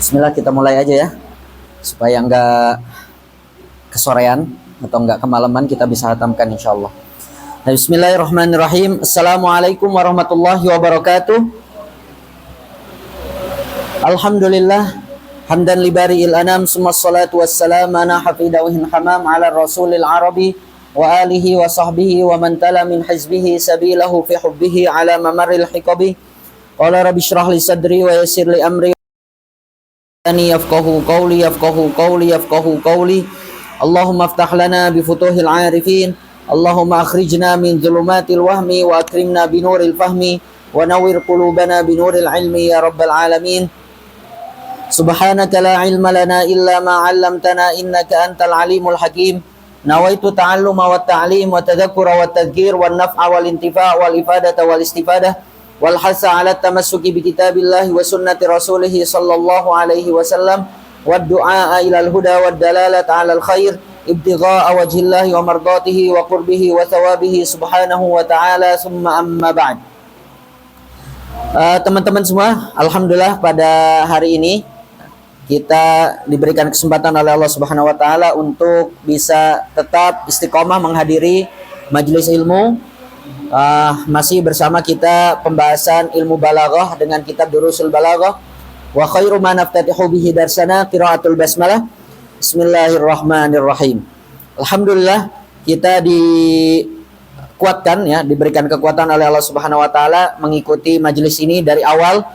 Bismillah, kita mulai aja ya, supaya nggak kesorean atau nggak kemalaman, kita bisa hatamkan insyaallah. Nah, bismillahirrahmanirrahim. Assalamualaikum warahmatullahi wabarakatuh. Alhamdulillah, hamdan libari'il anam, summa salatu wassalam ana hafidawihin hamam ala rasulil arabi wa alihi wa sahbihi wa man tala min hizbihi sabilahu fi hubbihi ala mamaril hiqabi. Qala rabbi shrah li sadri wa yassir li amri yafqahu qawli. Allahumma aftah lana bi futuhil arifin. Allahumma akhrijna min dhulumatil wahmi wa akrimna bi nuril fahmi wa nawwir qulubana bi nuril ilmi ya rabbal alamin. Subhanaka la ilma lana illa ma 'allamtana innaka antal alimul hakim. Nawaitu ta'alluma wa ta'lim wa tadhakkura wa tadhkir wa naf'a wal intifa' wal ifadata wal istifadah wal hasa 'ala tamassuki bi kitabillahi wa sunnati rasulih sallallahu alaihi wasallam wa du'a ila al huda wa dalalata 'ala al khair ibtigha'a wajhillahi wa mardatihi wa qurbihi wa thawabihi subhanahu wa ta'ala, summa amma ba'd. Teman-teman semua, alhamdulillah pada hari ini kita diberikan kesempatan oleh Allah Subhanahu wa taala untuk bisa tetap istiqomah menghadiri majelis ilmu. Masih bersama kita pembahasan ilmu balaghah dengan kitab Durusul Balaghah. Wa khairu ma naftatihu bihi darsana qiraatul basmalah. Bismillahirrahmanirrahim. Alhamdulillah kita dikuatkan ya, diberikan kekuatan oleh Allah Subhanahu wa taala mengikuti majelis ini dari awal,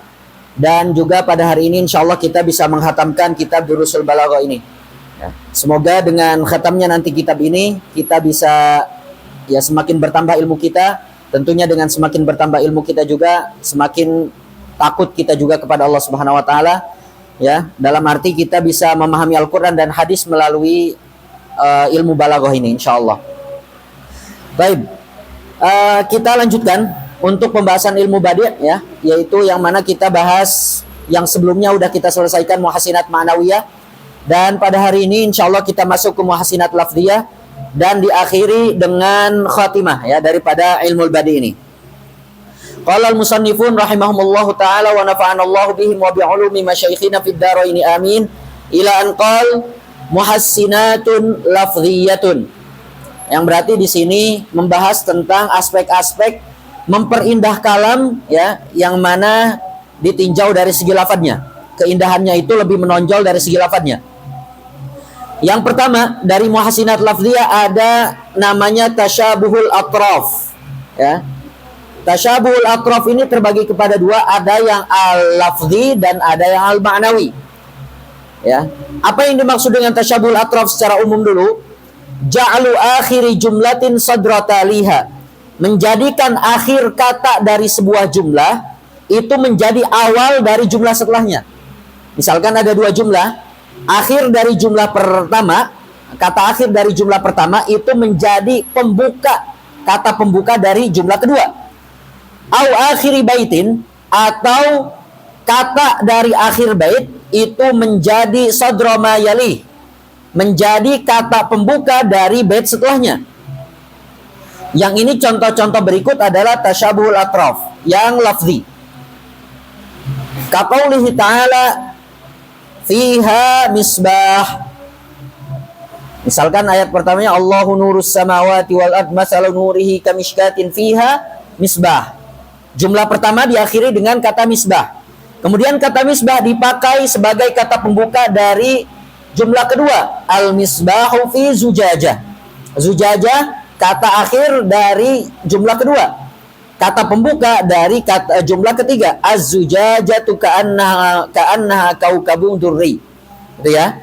dan juga pada hari ini insyaallah kita bisa menghatamkan kitab Durusul Balaghah ini. Ya, semoga dengan khatamnya nanti kitab ini kita bisa ya semakin bertambah ilmu kita. Tentunya dengan semakin bertambah ilmu kita juga semakin takut kita juga kepada Allah Subhanahu wa taala. Ya, dalam arti kita bisa memahami Al-Qur'an dan hadis melalui ilmu balaghah ini insyaallah. Baik. Kita lanjutkan untuk pembahasan ilmu badi' ya, yaitu yang mana kita bahas yang sebelumnya udah kita selesaikan muhassinat ma'nawiyah, dan pada hari ini insyaallah kita masuk ke muhassinat lafdhiyah dan diakhiri dengan khatimah ya daripada ilmu badi' ini. Qala al-musannifun rahimahumullahu taala wa nafa'anallahu bihim wa bi'ulumi masyayikhina fid dharaini amin, ila an qala muhassinatun lafdhiyatun, yang berarti di sini membahas tentang aspek-aspek memperindah kalam ya, yang mana ditinjau dari segi lafadznya. Keindahannya itu lebih menonjol dari segi lafadznya. Yang pertama dari muhassinat lafdhiyah ada namanya tasyabuhul atraf ya. Tasyabuhul atraf ini terbagi kepada dua, ada yang al-lafdhi dan ada yang al-ma'nawi. Ya. Apa yang dimaksud dengan tasyabuhul atraf secara umum dulu? Ja'alu akhiri jumlatin sadrataliha, menjadikan akhir kata dari sebuah jumlah itu menjadi awal dari jumlah setelahnya. Misalkan ada dua jumlah, akhir dari jumlah pertama, kata akhir dari jumlah pertama itu menjadi pembuka, kata pembuka dari jumlah kedua. Au akhiri baitin, atau kata dari akhir bait itu menjadi sadra ma yalih, menjadi kata pembuka dari bait setelahnya. Yang ini contoh-contoh berikut adalah tasyabuhul atraf yang lafzi. Kaqaulihi ta'ala fiha misbah. Misalkan ayat pertamanya Allahu nurus samawati wal ard masalu nurihi kamishkatin fiha misbah. Jumlah pertama diakhiri dengan kata misbah. Kemudian kata misbah dipakai sebagai kata pembuka dari jumlah kedua. Al misbahu fi zujajah. Zujajah kata akhir dari jumlah kedua, kata pembuka dari kata jumlah ketiga. Az-zujajatu ka'annaha kaukabun durri. Itu ya.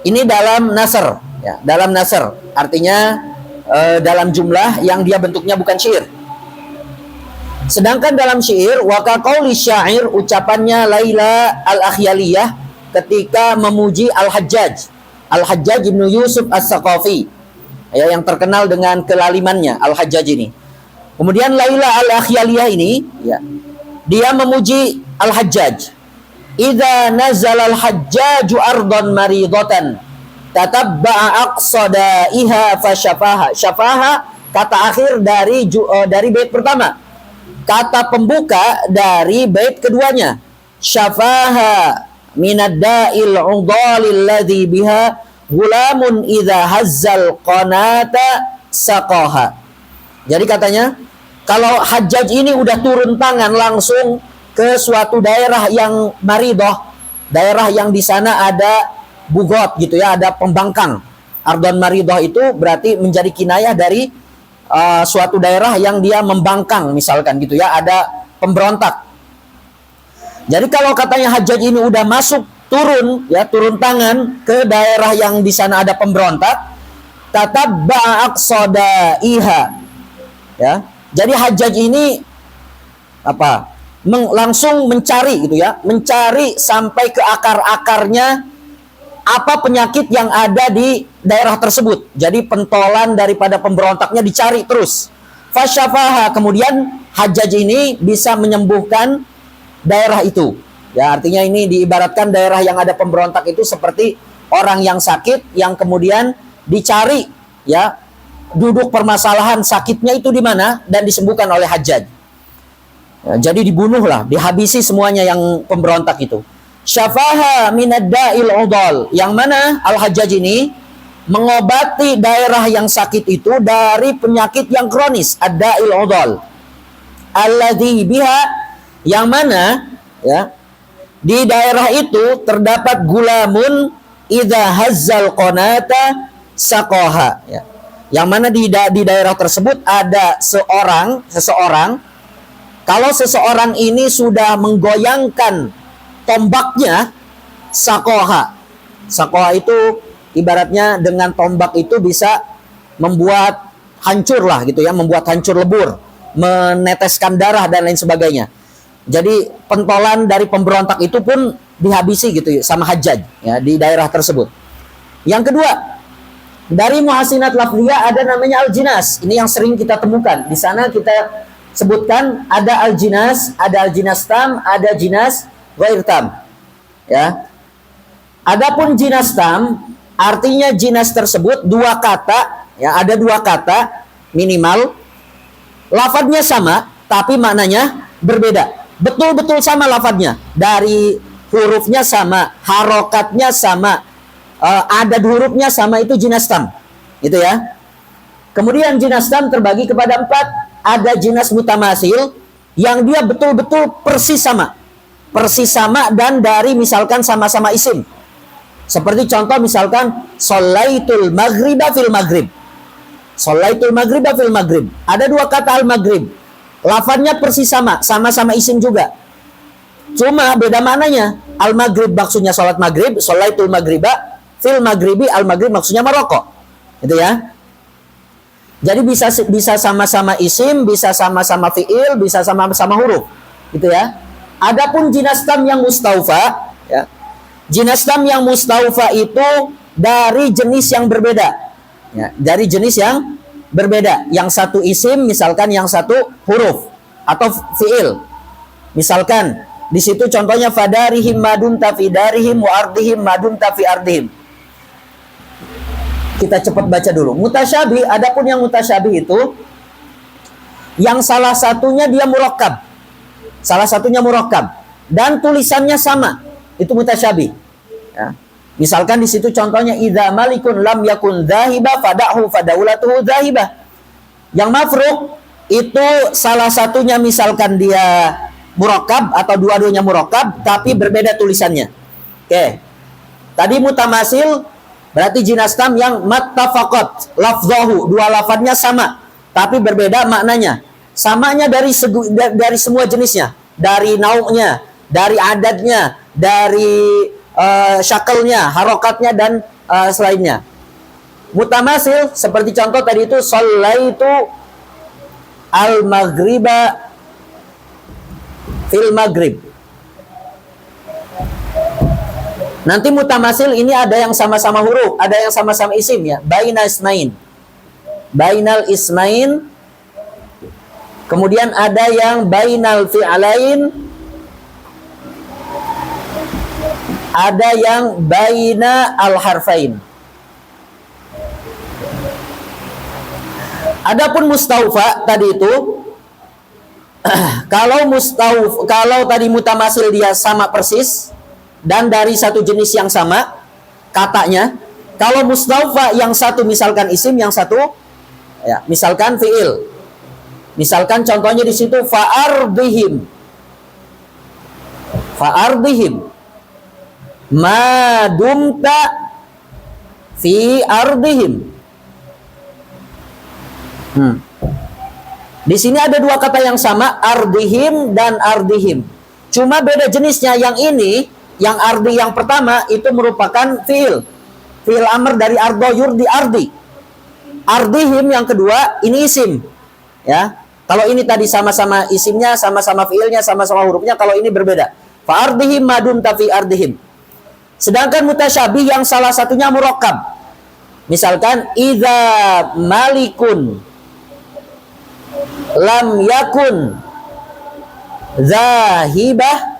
Ini dalam nasr ya, dalam nasr artinya dalam jumlah yang dia bentuknya bukan syair. Sedangkan dalam syair wa kaqauli syair, ucapannya Laila al-Akhyaliyah ketika memuji Al-Hajjaj Ibnu Yusuf As-Saqafi ya, yang terkenal dengan kelalimannya Al-Hajjaj ini. Kemudian Laila al-Akhyaliyah ini ya, dia memuji Al-Hajjaj. Idza nazala al-hajjaju ardan maridatan tatabba'a aqsadaiha fasyafaha. Syafaha kata akhir dari bait pertama, kata pembuka dari bait keduanya. Syafaha minad da'il 'udhalil ladzi biha gulamun idza hazzal qanata saqaha. Jadi katanya kalau Hajjaj ini udah turun tangan langsung ke suatu daerah yang maridah, daerah yang di sana ada bugot gitu ya, ada pembangkang. Ardon maridah itu berarti menjadi kinayah dari suatu daerah yang dia membangkang misalkan gitu ya, ada pemberontak. Jadi kalau katanya Hajjaj ini udah masuk turun tangan ke daerah yang di sana ada pemberontak, tatabba aqsadaiha. Ya. Jadi Hajjaj ini langsung mencari gitu ya, mencari sampai ke akar-akarnya apa penyakit yang ada di daerah tersebut. Jadi pentolan daripada pemberontaknya dicari terus. Fasyafaha, kemudian Hajjaj ini bisa menyembuhkan daerah itu. Ya, artinya ini diibaratkan daerah yang ada pemberontak itu seperti orang yang sakit yang kemudian dicari ya, duduk permasalahan sakitnya itu di mana dan disembuhkan oleh Hajjaj. Ya, jadi dibunuhlah, dihabisi semuanya yang pemberontak itu. Syafaha minad da'il 'udhal, yang mana Al-Hajjaj ini mengobati daerah yang sakit itu dari penyakit yang kronis, ad-da'il 'udhal. Alladzi biha, yang mana ya di daerah itu terdapat gulamun idza hazzal qanata saqaha, ya. Yang mana di daerah tersebut ada seseorang kalau seseorang ini sudah menggoyangkan tombaknya, sakoha. Sakoha itu ibaratnya dengan tombak itu bisa membuat hancur lah gitu ya, membuat hancur lebur, meneteskan darah dan lain sebagainya. Jadi pentolan dari pemberontak itu pun dihabisi gitu ya, sama Hajjaj ya, di daerah tersebut. Yang kedua, dari muhasinat lafziyah ada namanya al-jinas. Ini yang sering kita temukan. Di sana kita sebutkan ada al-jinas, ada al-jinas tam, ada jinas ghair tam. Ya. Adapun jinas tam, artinya jinas tersebut dua kata, ya, ada dua kata minimal. Lafadznya sama, tapi maknanya berbeda. Betul-betul sama lafadznya. Dari hurufnya sama, harokatnya sama, adad hurufnya sama, itu jinas tam. Itu ya. Kemudian jinas tam terbagi kepada 4. Ada jinas mutamasil yang dia betul-betul persis sama. Persis sama dan dari misalkan sama-sama isim. Seperti contoh misalkan sholaitul maghriba fil maghrib. Sholaitul maghriba fil maghrib. Ada dua kata al-maghrib. Lafadznya persis sama, sama-sama isim juga. Cuma beda maknanya. Al-maghrib maksudnya sholat maghrib, sholaitul maghriba fil maghribi, al-maghrib maksudnya merokok. Gitu ya. Jadi bisa sama-sama isim, bisa sama-sama fiil, bisa sama-sama huruf, gitu ya. Adapun jinas tam yang mustaufa, ya. Jinas tam yang mustaufa itu dari jenis yang berbeda. Ya, dari jenis yang berbeda. Yang satu isim, misalkan yang satu huruf atau fiil. Misalkan di situ contohnya fadarihim madun tafi darihim wa ardihim madun tafi ardihim. Kita cepat baca dulu. Mutasyabih, adapun yang mutasyabih itu yang salah satunya dia murakkab. Salah satunya murakkab dan tulisannya sama. Itu mutasyabih. Ya. Misalkan di situ contohnya idza malikun lam yakun dzahiba fadahu fadaulatuhu dzahiba. Yang mafruq itu salah satunya misalkan dia murakkab atau dua-duanya murakkab tapi berbeda tulisannya. Oke. Tadi mutamasil berarti jinas tam yang mattafaqat lafzahu, dua lafadznya sama tapi berbeda maknanya. Samanya dari semua jenisnya, dari nau'nya, dari adadnya, dari syakalnya, harokatnya dan selainnya. Mutamasil seperti contoh tadi itu shallaitu al-maghriba fil maghrib. Nanti mutamasil ini ada yang sama-sama huruf, ada yang sama-sama isim ya. Bainal ismain. Bainal ismain. Kemudian ada yang bainal fi'alain. Ada yang baina al-harfain. Adapun mustaufa tadi itu kalau tadi mutamasil dia sama persis dan dari satu jenis yang sama katanya. Kalau mustaufa yang satu misalkan isim, yang satu ya misalkan fiil. Misalkan contohnya di situ fa'ardihim. Fa'ardihim. Ma dumta fi ardihim. Di sini ada dua kata yang sama, ardihim dan ardihim. Cuma beda jenisnya. Yang ini, yang ardi yang pertama itu merupakan fiil. Fiil amr dari ardo yurdi ardi. Ardihim yang kedua ini isim. Ya. Kalau ini tadi sama-sama isimnya, sama-sama fiilnya, sama-sama hurufnya, kalau ini berbeda. Fa ardihim madum tafi ardihim. Sedangkan mutasyabih yang salah satunya murakkab. Misalkan idza malikun lam yakun zahibah.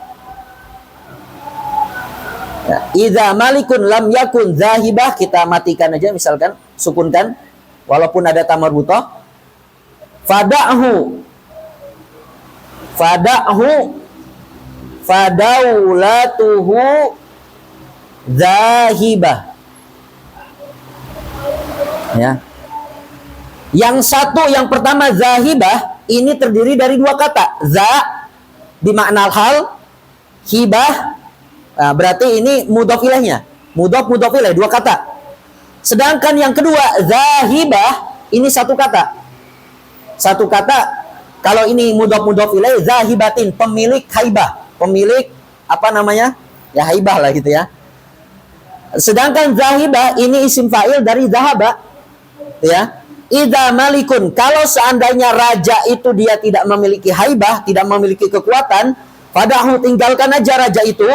Ya, idza malikun lam yakun zahibah, kita matikan aja misalkan, sukunkan walaupun ada ta marbutah. Fada'hu fadaulatuhu zahibah. Ya. Yang satu, yang pertama zahibah, ini terdiri dari dua kata. Za bimakna hal, hibah, nah, berarti ini mudhof ilaihnya. Mudhof ilaih, dua kata. Sedangkan yang kedua zahibah, ini satu kata. Satu kata. Kalau ini mudhof ilaih, zahibatin, pemilik haibah, pemilik apa namanya? Ya haibah lah gitu ya. Sedangkan zahibah ini isim fa'il dari zahaba. Ya. Idza malikun, kalau seandainya raja itu dia tidak memiliki haibah, tidak memiliki kekuatan, fadahu, tinggalkan aja raja itu,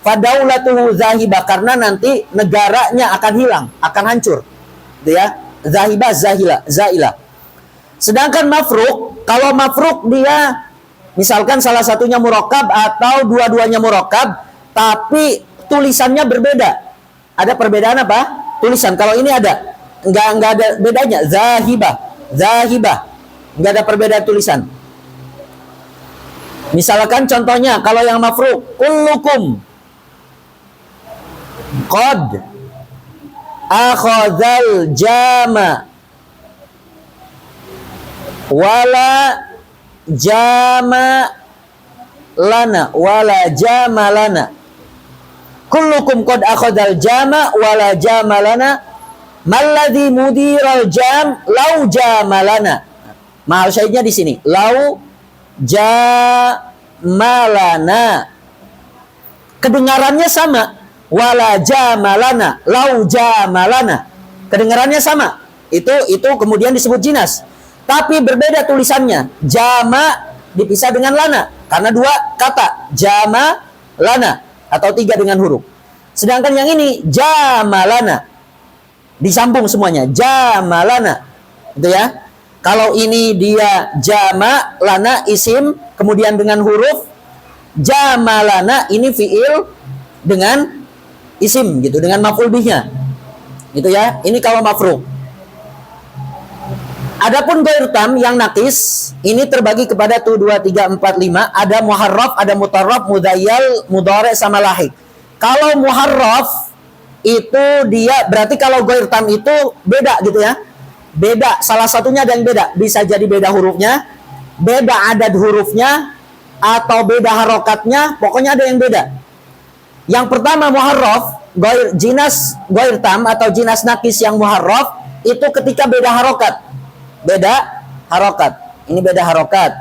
fadaulatuhu zahibah, karena nanti negaranya akan hilang, akan hancur. Ya. Zahibah zailah. Sedangkan mafruk, kalau mafruk dia misalkan salah satunya murakkab atau dua-duanya murakkab, tapi tulisannya berbeda. Ada perbedaan apa? Tulisan. Kalau ini ada, enggak ada bedanya. Zahibah, enggak ada perbedaan tulisan. Misalkan contohnya kalau yang mafruk, kullukum qad akhadzal jama wala jama lana kullukum qad akhadzal jama wala jama lana malladzi mudiral jam lau jama lana. Mahal syahidnya di sini, lau jama lana. Kedengarannya sama, wala jama lana, lau jama lana. Kedengarannya sama. Itu kemudian disebut jinas. Tapi berbeda tulisannya. Jama dipisah dengan lana. Karena dua kata. Jama, lana. Atau tiga dengan huruf. Sedangkan yang ini, jama lana. Disambung semuanya. Jama lana. Gitu ya. Kalau ini dia jama, lana, isim. Kemudian dengan huruf. Jama lana, ini fi'il dengan isim. Gitu. Dengan maf'ul bihnya. Gitu ya. Ini kalau mafruq. Adapun ghair tam yang nakis ini terbagi kepada 2, 3, 4, 5. Ada muharraf, ada mutarraf, mudzayyal, mudhari sama lahik. Kalau muharraf itu dia berarti kalau ghair tam itu beda gitu ya. Beda, salah satunya ada yang beda. Bisa jadi beda hurufnya, beda adad hurufnya, atau beda harokatnya, pokoknya ada yang beda. Yang pertama muharraf, jinas ghair tam atau jinas nakis yang muharraf itu ketika beda harokat. Beda harokat. Ini beda harokat.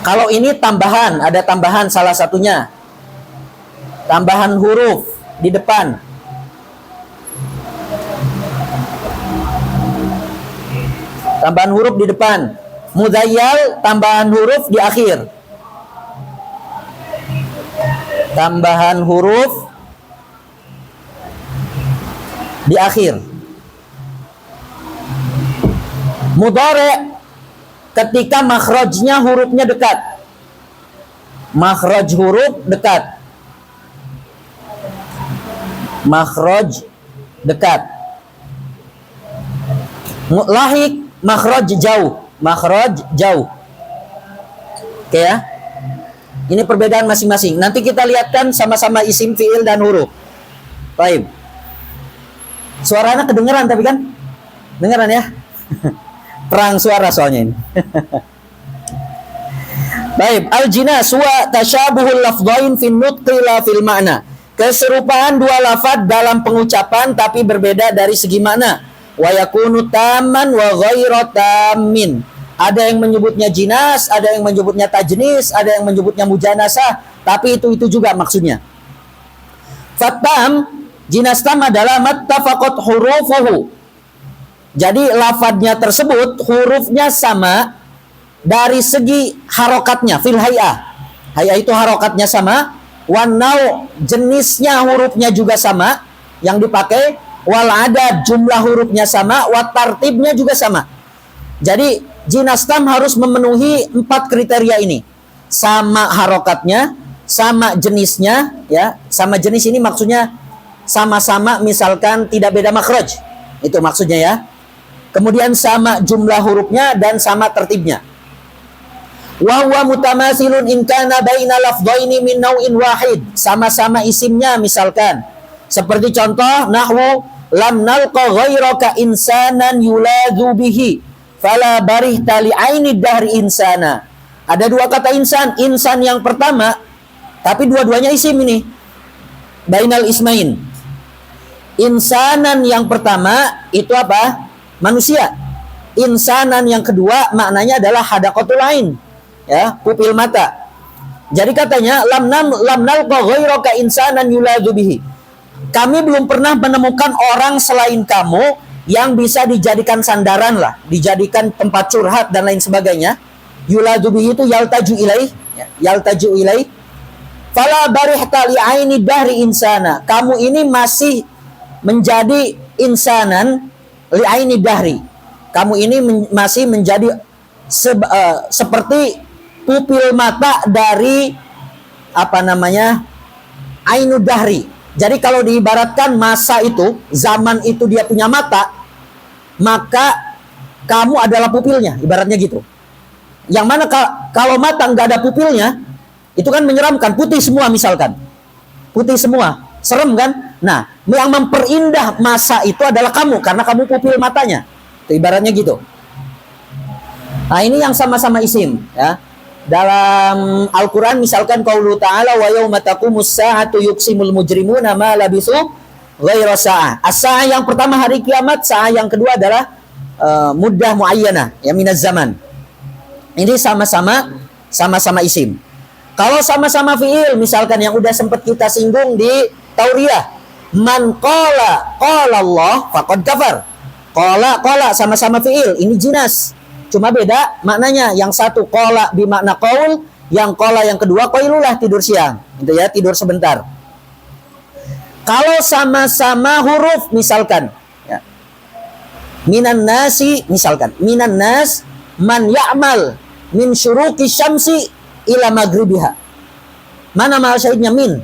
Kalau ini tambahan, ada tambahan salah satunya. Tambahan huruf di depan. Tambahan huruf di depan. Mudzayyal, tambahan huruf di akhir. Tambahan huruf di akhir. Mudhari ketika makhrajnya hurufnya dekat. Makhraj huruf dekat. Makhraj dekat. Lahik makhraj jauh. Makhraj jauh. Oke ya. Ini perbedaan masing-masing. Nanti kita lihatkan sama-sama isim, fiil, dan huruf. Baik. Suaranya kedengeran tapi kan? Dengeran ya? Perang suara soalnya ini. Baik, al-jinas wa tasyabuhul lafdhain fin nutqi la fil ma'na. Keserupaan dua lafaz dalam pengucapan tapi berbeda dari segi makna. Wa yakunu tamman wa ghairu tammin. Ada yang menyebutnya jinas, ada yang menyebutnya tajnis, ada yang menyebutnya mujanasah, tapi itu juga maksudnya. Fatam, jinas tam adalah mattafaqat hurufuhu. Jadi lafadznya tersebut hurufnya sama dari segi harokatnya, fil hay'ah. Hay'ah itu harokatnya sama, wanau jenisnya hurufnya juga sama yang dipakai, wal adad jumlah hurufnya sama, wat tartibnya juga sama. Jadi jinas tam harus memenuhi 4 kriteria ini. Sama harokatnya, sama jenisnya, ya. Sama jenis ini maksudnya sama-sama, misalkan tidak beda makhraj. Itu maksudnya ya. Kemudian sama jumlah hurufnya dan sama tertibnya. Wa huwa mutamasilun in kana baina lafdhaini min naw'in wahid. Sama-sama isimnya misalkan. Seperti contoh nahwu lam nalqa ghairaka insanan yuladzu bihi fala barihta li aini dahri insana. Ada dua kata insan. Insan yang pertama, tapi dua-duanya isim ini. Bainal ismain. Insanan yang pertama itu apa? Manusia. Insanan yang kedua maknanya adalah hadaqatul ain. Ya, pupil mata. Jadi katanya lam nalqa ghairaka insanan yuladzu bihi. Kami belum pernah menemukan orang selain kamu yang bisa dijadikan sandaran lah, dijadikan tempat curhat dan lain sebagainya. Yuladzu bihi itu yaltaju ilaih, ya, yaltaju ilaih. Fala barihta li aini dahri insana. Kamu ini masih menjadi insanan li aini dahri. Kamu ini masih menjadi seperti pupil mata dari apa namanya? Ainu dahri. Jadi kalau diibaratkan masa itu, zaman itu dia punya mata, maka kamu adalah pupilnya, ibaratnya gitu. Yang mana kalau mata nggak ada pupilnya, itu kan menyeramkan, putih semua misalkan. Putih semua, serem kan? Nah, yang memperindah masa itu adalah kamu, karena kamu pupil matanya. Itu ibaratnya gitu. Nah, ini yang sama-sama isim, ya. Dalam Al-Quran misalkan qaulu ta'ala wa yawma taqumus sa'atu yuqsimul mujrimuna ma labisu ghaira sa'ah. As-sa'ah yang pertama hari kiamat, sa'ah yang kedua adalah muddah muayyanah, ya, minaz zaman. Ini sama-sama isim. Kalau sama-sama fi'il misalkan yang udah sempat kita singgung di Tauriyah, man qala Allah faqad kafar. Qala sama-sama fi'il, ini jinas. Cuma beda maknanya. Yang satu qala bimakna qaul, yang qala yang kedua qailulah, tidur siang. Itu ya, tidur sebentar. Kalau sama-sama huruf misalkan, ya. Minan nasi misalkan, minan nas man ya'mal min syuruqi syamsi ila maghribiha. Mana mahal syahidnya min?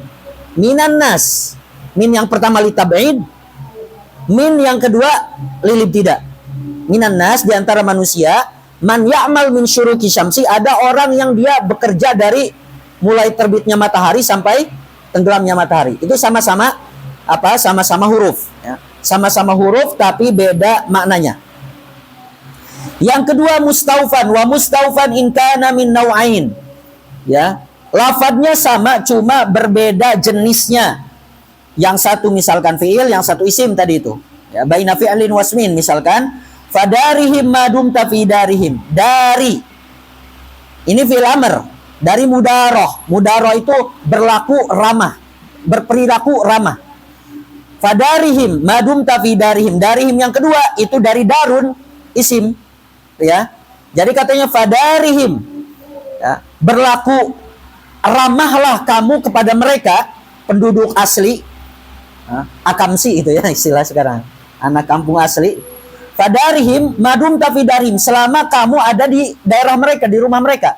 Minan nas. Min yang pertama li tab'id, min yang kedua lilib tidak. Minan nas, di antara manusia, man ya'mal min syuruqi syamsi, ada orang yang dia bekerja dari mulai terbitnya matahari sampai tenggelamnya matahari. Itu sama-sama apa? Sama-sama huruf, ya. Sama-sama huruf tapi beda maknanya. Yang kedua mustaufan, wa mustaufan in kana min naw'ain. Ya, lafadznya sama cuma berbeda jenisnya. Yang satu misalkan fi'il, yang satu isim tadi itu. Ya, baina fi'lin wasmin misalkan fadarihim madum tafidarihim. Dari. Ini fi'il amr. Dari mudaroh. Mudaroh itu berlaku ramah. Berperilaku ramah. Fadarihim madum tafidarihim. Darihim yang kedua itu dari darun, isim. Ya. Jadi katanya fadarihim. Ya, berlaku ramahlah kamu kepada mereka, penduduk asli. Akamsi itu ya istilah sekarang. Anak kampung asli. Fadarihim madum tafidarihim, selama kamu ada di daerah mereka, di rumah mereka.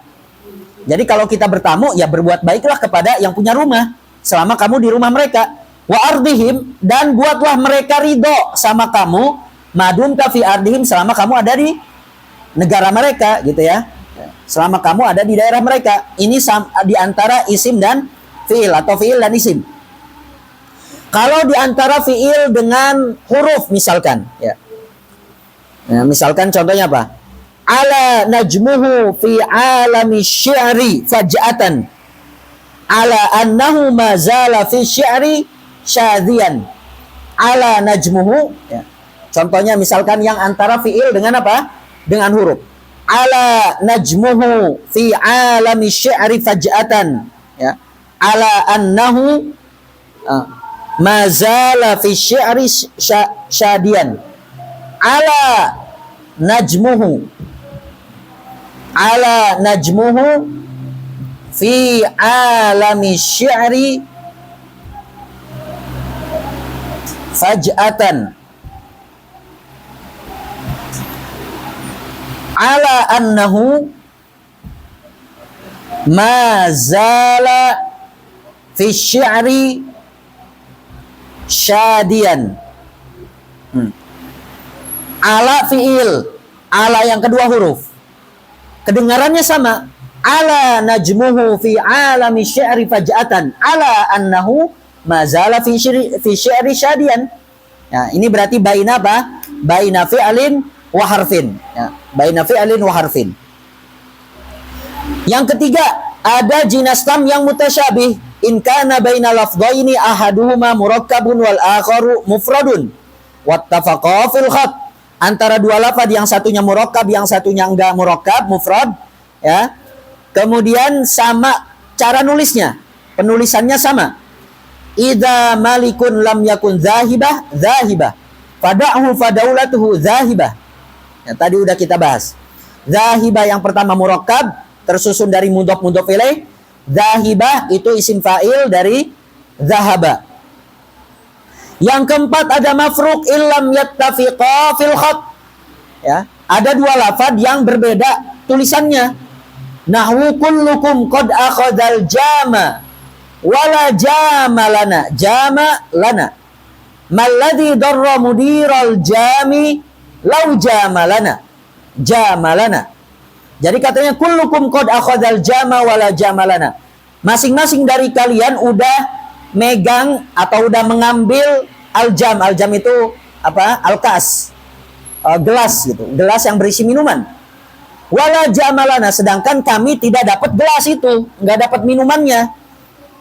Jadi kalau kita bertamu, ya berbuat baiklah kepada yang punya rumah selama kamu di rumah mereka. Wa ardihim, dan buatlah mereka ridho sama kamu madum tafi ardihim, selama kamu ada di negara mereka, gitu ya. selama kamu ada di daerah mereka. Ini di antara isim dan fi'il atau fi'il dan isim. Kalau di antara fi'il dengan huruf misalkan, ya. Nah, misalkan contohnya apa? Ala najmuhu fi alami syi'ri faj'atan. Ala annahu mazala fi syi'ri syadhiyan. Ala najmuhu, ya. Contohnya misalkan yang antara fi'il dengan apa? Dengan huruf. Ala najmuhu fi alami syi'ri faj'atan, ya. Ala annahu mazala fi syi'ri syadian. Ala najmuhu fi alami syi'ri faj'atan. Ala annahu mazala fi syi'ri syadian. Ala fi'il, ala yang kedua huruf, kedengarannya sama. Ala najmuhu fi alami syi'ri faj'atan. Ala annahu mazala fi syi'ri syadian. Ya, ini berarti baina apa? Baina fi'lin wa harfin. Ya, baina fi'lin wa harfin. Yang ketiga, ada jinas tam yang mutasyabih. In kana baina lafdhaini ahaduhuma murakkabun wal akharu mufradun wattafaqa fil khat. Antara dua lafaz, yang satunya murakkab, yang satunya enggak murakkab, mufrad, ya. Kemudian sama cara nulisnya, penulisannya sama. Idza malikun lam yakun zahibah, zahibah. Fada'hu fadaulatuhu zahibah. Ya, tadi udah kita bahas. Zahibah yang pertama murakkab, tersusun dari mudhof ilaih. Zahibah itu isim fa'il dari zahaba. Yang keempat ada mafruq illam yattafiqa fil khat. Ya, ada dua lafaz yang berbeda tulisannya. Nahwu kullukum qad akhadzal jama wala jama lana. Jama lana. Malladhi darra mudiral jami lau jama lana. Jama lana. Jadi katanya kullukum qad akhadzal jama wala jama lana. Masing-masing dari kalian udah megang atau udah mengambil aljam. Aljam itu apa? Alkas, gelas gitu, gelas yang berisi minuman. Wala jamalana, sedangkan kami tidak dapat gelas itu, nggak dapat minumannya.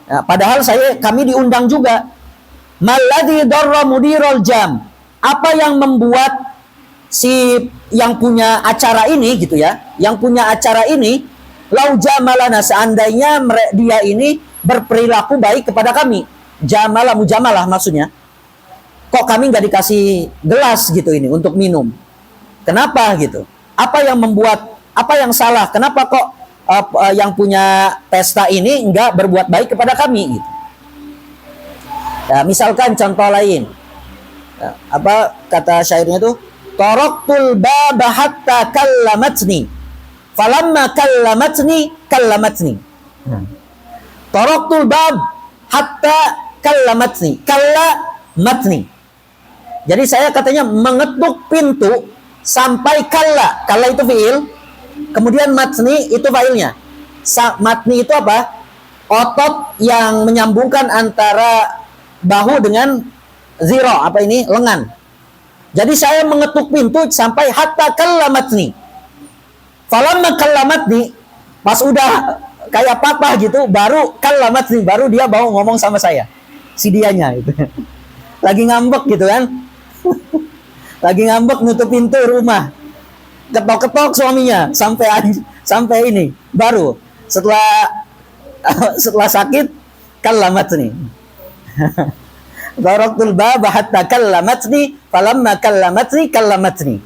Nah, padahal kami diundang juga. Malladhi darra mudirul jam. Apa yang membuat si yang punya acara ini gitu ya, yang punya acara ini lau jamalana, seandainya dia ini berperilaku baik kepada kami. Jamalah, mujamalah maksudnya. Kok kami nggak dikasih gelas gitu ini untuk minum? Kenapa gitu? Apa yang membuat, apa yang salah? Kenapa kok yang punya pesta ini nggak berbuat baik kepada kami gitu? Ya, misalkan contoh lain. Ya, apa kata syairnya tuh? Taraktul baba hatta kallamatni. Falamma kallamatni. Taraktul bab hatta kallamatni. Kallamatni. Jadi saya katanya mengetuk pintu sampai kalla. Kalla itu fi'il. Kemudian matni itu fa'ilnya. Matni itu apa? Otot yang menyambungkan antara bahu dengan zira. Apa ini? Lengan. Jadi saya mengetuk pintu sampai hatta kallamatni. Falamma kallamatni, pas udah kayak papa gitu, baru kallamatni, baru dia mau ngomong sama saya. Si dianya gitu. Lagi ngambek gitu kan. Lagi ngambek nutup pintu rumah. Ketok-ketok suaminya sampai ini. Baru setelah sakit kallamatni. Daraktul baba hatta kallamatni falamma kallamatni.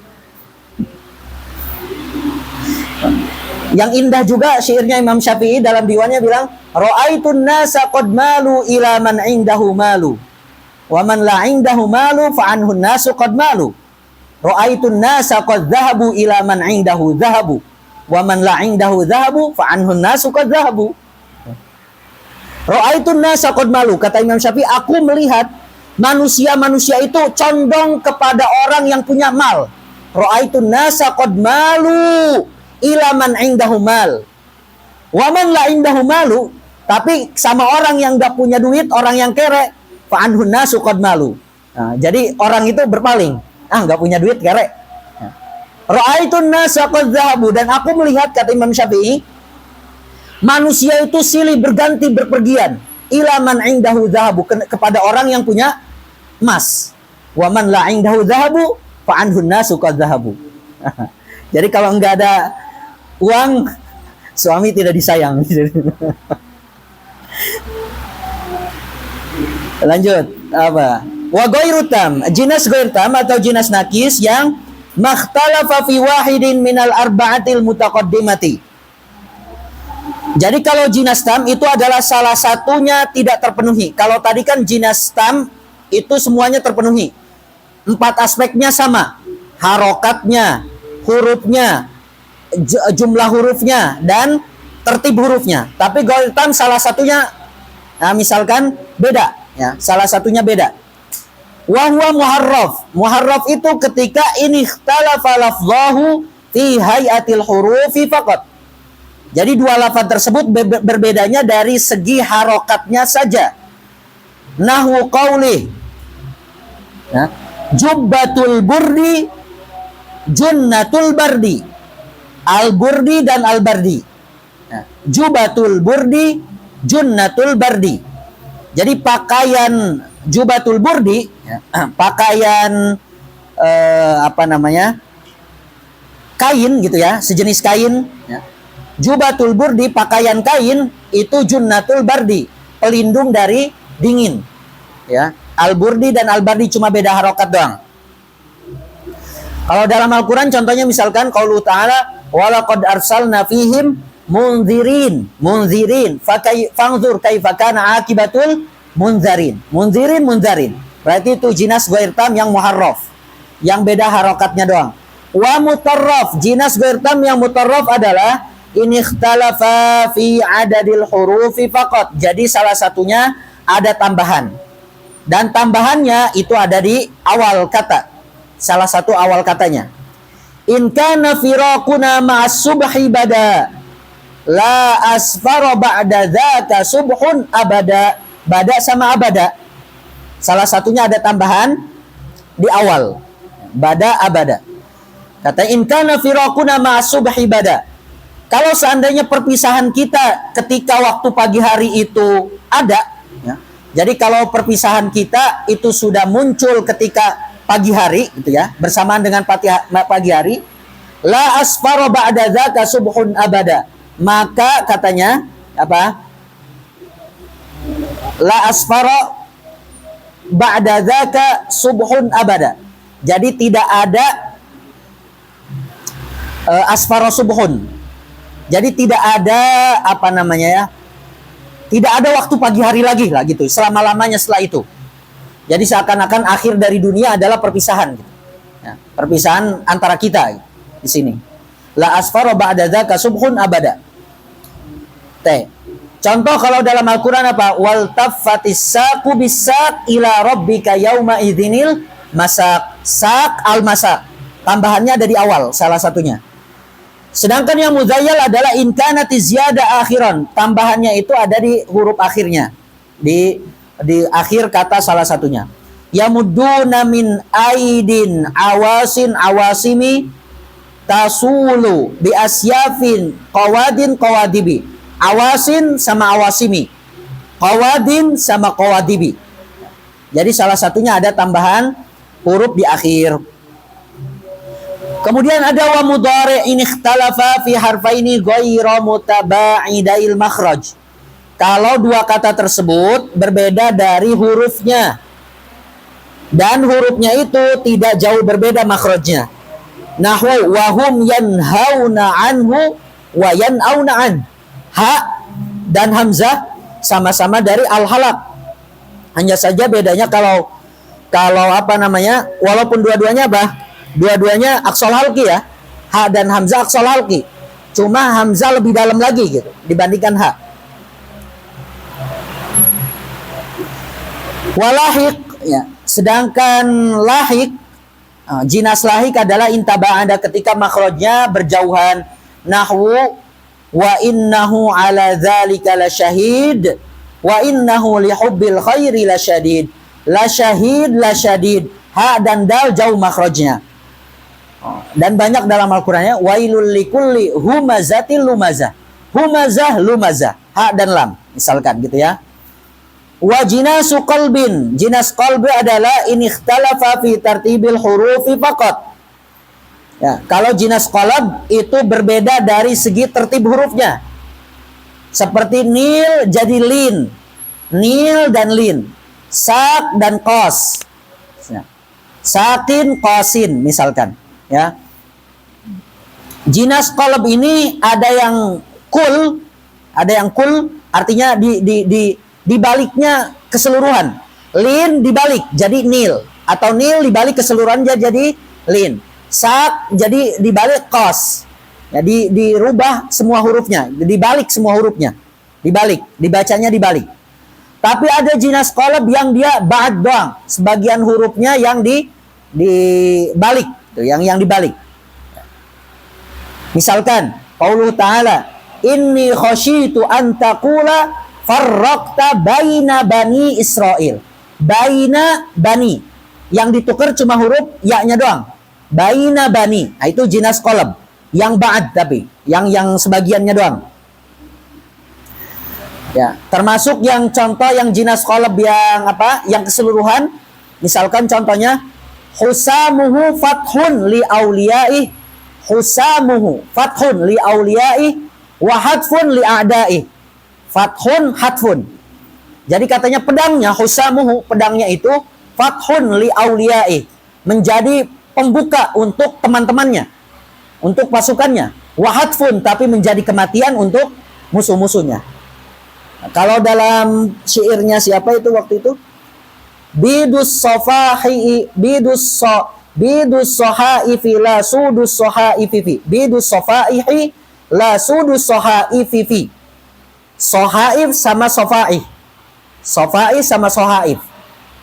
Yang indah juga syairnya Imam Syafi'i dalam diwannya bilang, ra'aitun nasa qad malu ila man indahu malu wa man la indahu malu fa anhu nasu qad malu. Ra'aitun nasa qad dhahabu ila man indahu dhahabu wa man la indahu dhahabu fa anhu nasu qad dhahabu. Ra'aitun nasa qad malu, kata Imam Syafi'i, aku melihat manusia-manusia itu condong kepada orang yang punya mal. Ra'aitun nasa qad malu ila man indahu mal. Wa man la indahu malu, tapi sama orang yang gak punya duit, orang yang kere, fa anhun nasu qad malu. Nah, jadi orang itu berpaling, gak punya duit, kere. Ra'aitun nasa qad dhahabu, dan aku melihat, kata Imam Syafi'i, manusia itu silih berganti berpergian ila man indahu dhahabu, kepada orang yang punya emas. Wa man la indahu dhahabu fa anhun nasu qad dhahabu. Jadi kalau enggak ada uang, suami tidak disayang. Lanjut, apa? Wa ghairu tam, jinas ghair tam atau jinas nakis yang makhtalafa fi wahidin minal arba'atil mutaqaddimati. Jadi kalau jinas tam itu adalah salah satunya tidak terpenuhi. Kalau tadi kan jinas tam itu semuanya terpenuhi. 4 aspeknya sama. Harokatnya, hurufnya, jumlah hurufnya, dan tertib hurufnya. Tapi ghair tam salah satunya, nah misalkan beda, ya, salah satunya beda. Wa huwa muharraf. Muharraf itu ketika ini ikhtalafa lafzahu fi hayatil hurufi faqat. Jadi dua lafaz tersebut berbedanya dari segi harokatnya saja. Nahwu qauli, ya, jubbatul burdi junnatul bardi. Al-burdi dan al-bardi. Nah, jubatul burdi junnatul bardi. Jadi pakaian jubatul burdi, ya, pakaian apa namanya, kain gitu ya, sejenis kain, ya. Jubatul burdi, pakaian kain, itu junnatul bardi, pelindung dari dingin, ya. Al-burdi dan al-bardi cuma beda harokat doang. Kalau dalam Al-Quran contohnya misalkan qaulu ta'ala walaqad arsalna fihim munzirin fangzur kaifa kana akibatul munzirin. Berarti itu jinas ghair tam yang muharraf, yang beda harokatnya doang. Wa mutarraf, jinas ghair tam yang mutarraf adalah in ikhtalafa fi adadil hurufi faqat. Jadi salah satunya ada tambahan, dan tambahannya itu ada di awal kata, salah satu awal katanya. In kana firaquna ma'as subhi bada la asfara ba'da dzaka subhun abada. Bada sama abada, salah satunya ada tambahan di awal, bada abada. Kata in kana firaquna ma'as subhi bada, kalau seandainya perpisahan kita ketika waktu pagi hari itu ada, ya, jadi kalau perpisahan kita itu sudah muncul ketika pagi hari, gitu ya, bersamaan dengan pagi hari, la asfara ba'da dzaka subhun abada, maka katanya apa? La asfara ba'da dzaka subhun abada. Jadi tidak ada asfara subhun. Jadi tidak ada apa namanya ya? Tidak ada waktu pagi hari lagi lah gitu, selama-lamanya setelah itu. Jadi seakan-akan akhir dari dunia adalah perpisahan gitu. Ya, perpisahan antara kita gitu, di sini. La asfara ba'da dzaka subhun abada. Contoh kalau dalam Al-Quran apa? Wal taffatis saqu bisaq ila rabbika yauma idzinil masak. Sak al-masak. Tambahannya ada di awal salah satunya. Sedangkan yang muzayyal adalah in kanati ziyada akhiran. Tambahannya itu ada di huruf akhirnya. Di akhir kata salah satunya. Yamudduna min aidin awasin awasimi tasulu bi asyafin qawadin qawadibi. Awasin sama awasimi, qawadin sama qawadibi. Jadi salah satunya ada tambahan huruf di akhir. Kemudian ada wa mudhari' in ikhtalafa fi harfaini ghairu mutabaidail makhraj. Kalau dua kata tersebut berbeda dari hurufnya, dan hurufnya itu tidak jauh berbeda makhrajnya. Nahwu wa hum yanhauna anhu wa yanauna an. Ha dan hamzah sama-sama dari al-halaq. Hanya saja bedanya kalau apa namanya, walaupun dua-duanya apa? Dua-duanya aqsal halqi ya. Ha dan hamzah aqsal halqi. Cuma hamzah lebih dalam lagi gitu dibandingkan ha. Walahiq ya. Sedangkan lahik, jinas lahik adalah intaba'anda ketika makhrajnya berjauhan nahwu wa innahu ala dzalika lasyahid wa innahu lihubbil khairi lasyadid. Lasyahid, lasyadid, ha dan dal jauh makhrajnya. Dan banyak dalam Al-Qur'annya wailul likulli humazatil lumazah. Humazah, lumazah, ha dan lam, misalkan gitu ya. Wa jinasu qalbin, jinas qalbi adalah in ikhtalafa fi tartibil hurufi faqat. Ya, kalau jinas qalb itu berbeda dari segi tertib hurufnya. Seperti nil jadi lin, nil dan lin, sak dan qas. Ya. Sakin, qasin misalkan, ya. Jinas qalb ini ada yang kul, artinya di baliknya keseluruhan. Lin dibalik jadi nil, atau nil dibalik keseluruhan jadi lin. Sak jadi dibalik qas. Ya, dirubah semua hurufnya, dibalik semua hurufnya. Dibalik, dibacanya dibalik. Tapi ada jinas qalb yang dia ba'd doang, sebagian hurufnya yang dibalik, yang dibalik. Misalkan qauluhu ta'ala, inni khasyitu an taqula farraqta baina bani Israil. Baina bani. Yang ditukar cuma huruf ya-nya doang. Baina bani. Nah, itu jinas qalb. Yang ba'd tapi. Yang sebagiannya doang. Ya, termasuk yang contoh yang jinas qalb yang apa? Yang keseluruhan. Misalkan contohnya husamuhu fathun li auliyai. Husamuhu fathun li auliyai wa hadfun li a'dai. Fathun hadfun. Jadi katanya pedangnya husamuhu, pedangnya itu fathun li auliyai, menjadi pembuka untuk teman-temannya, untuk pasukannya. Wa hadfun, tapi menjadi kematian untuk musuh-musuhnya. Nah, kalau dalam syairnya siapa itu waktu itu? Bidus sofahi bidus sohaifi la sudus sohaifi. Bidus sofaihi la sudus sohaifi. Sohaif sama sofaih. Sofaih sama sohaif.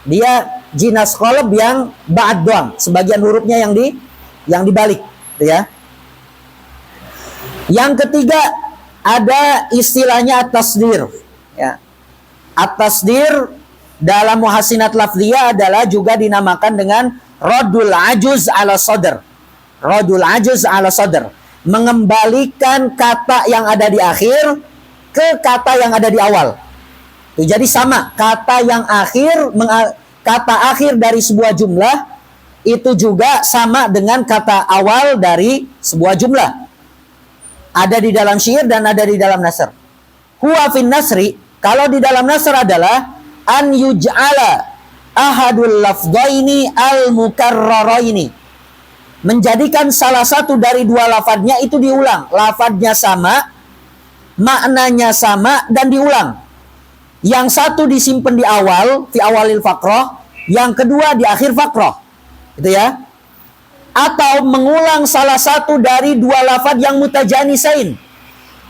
Dia jinas qalb yang ba'd doang, sebagian hurufnya yang dibalik, gitu ya. Yang ketiga ada istilahnya at-tasdir, ya. At-tasdir dalam muhassinat lafziyah adalah juga dinamakan dengan radul ajuz ala sadr. Radul ajuz ala sadr, mengembalikan kata yang ada di akhir ke kata yang ada di awal. Jadi sama, kata yang kata akhir dari sebuah jumlah itu juga sama dengan kata awal dari sebuah jumlah. Ada di dalam syair dan ada di dalam nasr. Huwa fin nasri, kalau di dalam nasr adalah an yuj'ala ahadul lafdhaini al-mukarraraini. Menjadikan salah satu dari dua lafadznya itu diulang. Lafadznya sama, maknanya sama dan diulang. Yang satu disimpan di awal, fi awalil faqrah, yang kedua di akhir faqrah. Gitu ya. Atau mengulang salah satu dari dua lafadz yang mutajanisain.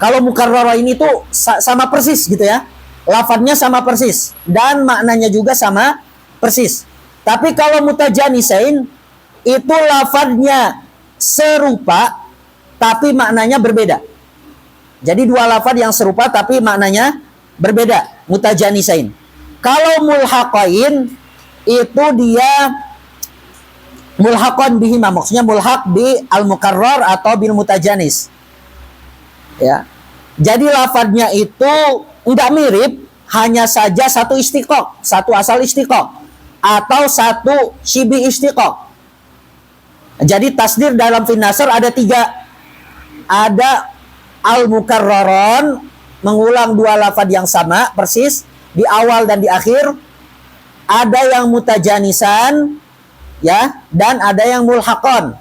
Kalau mukarrara ini tuh sama persis gitu ya. Lafadznya sama persis dan maknanya juga sama persis. Tapi kalau mutajanisain itu lafadznya serupa tapi maknanya berbeda. Jadi dua lafadz yang serupa tapi maknanya berbeda, mutajanisain. Kalau mulhaqain itu dia mulhaqan bihima, maksudnya mulhaq bi al-mukarrar atau bil mutajanis. Ya. Jadi lafadznya itu enggak mirip, hanya saja satu istiqaq, satu asal istiqaq atau satu syibi istiqaq. Jadi tasdir dalam fin nasr ada tiga. Ada al-mukarraron, mengulang dua lafadz yang sama persis di awal dan di akhir. Ada yang mutajanisan, ya, dan ada yang mulhaqon.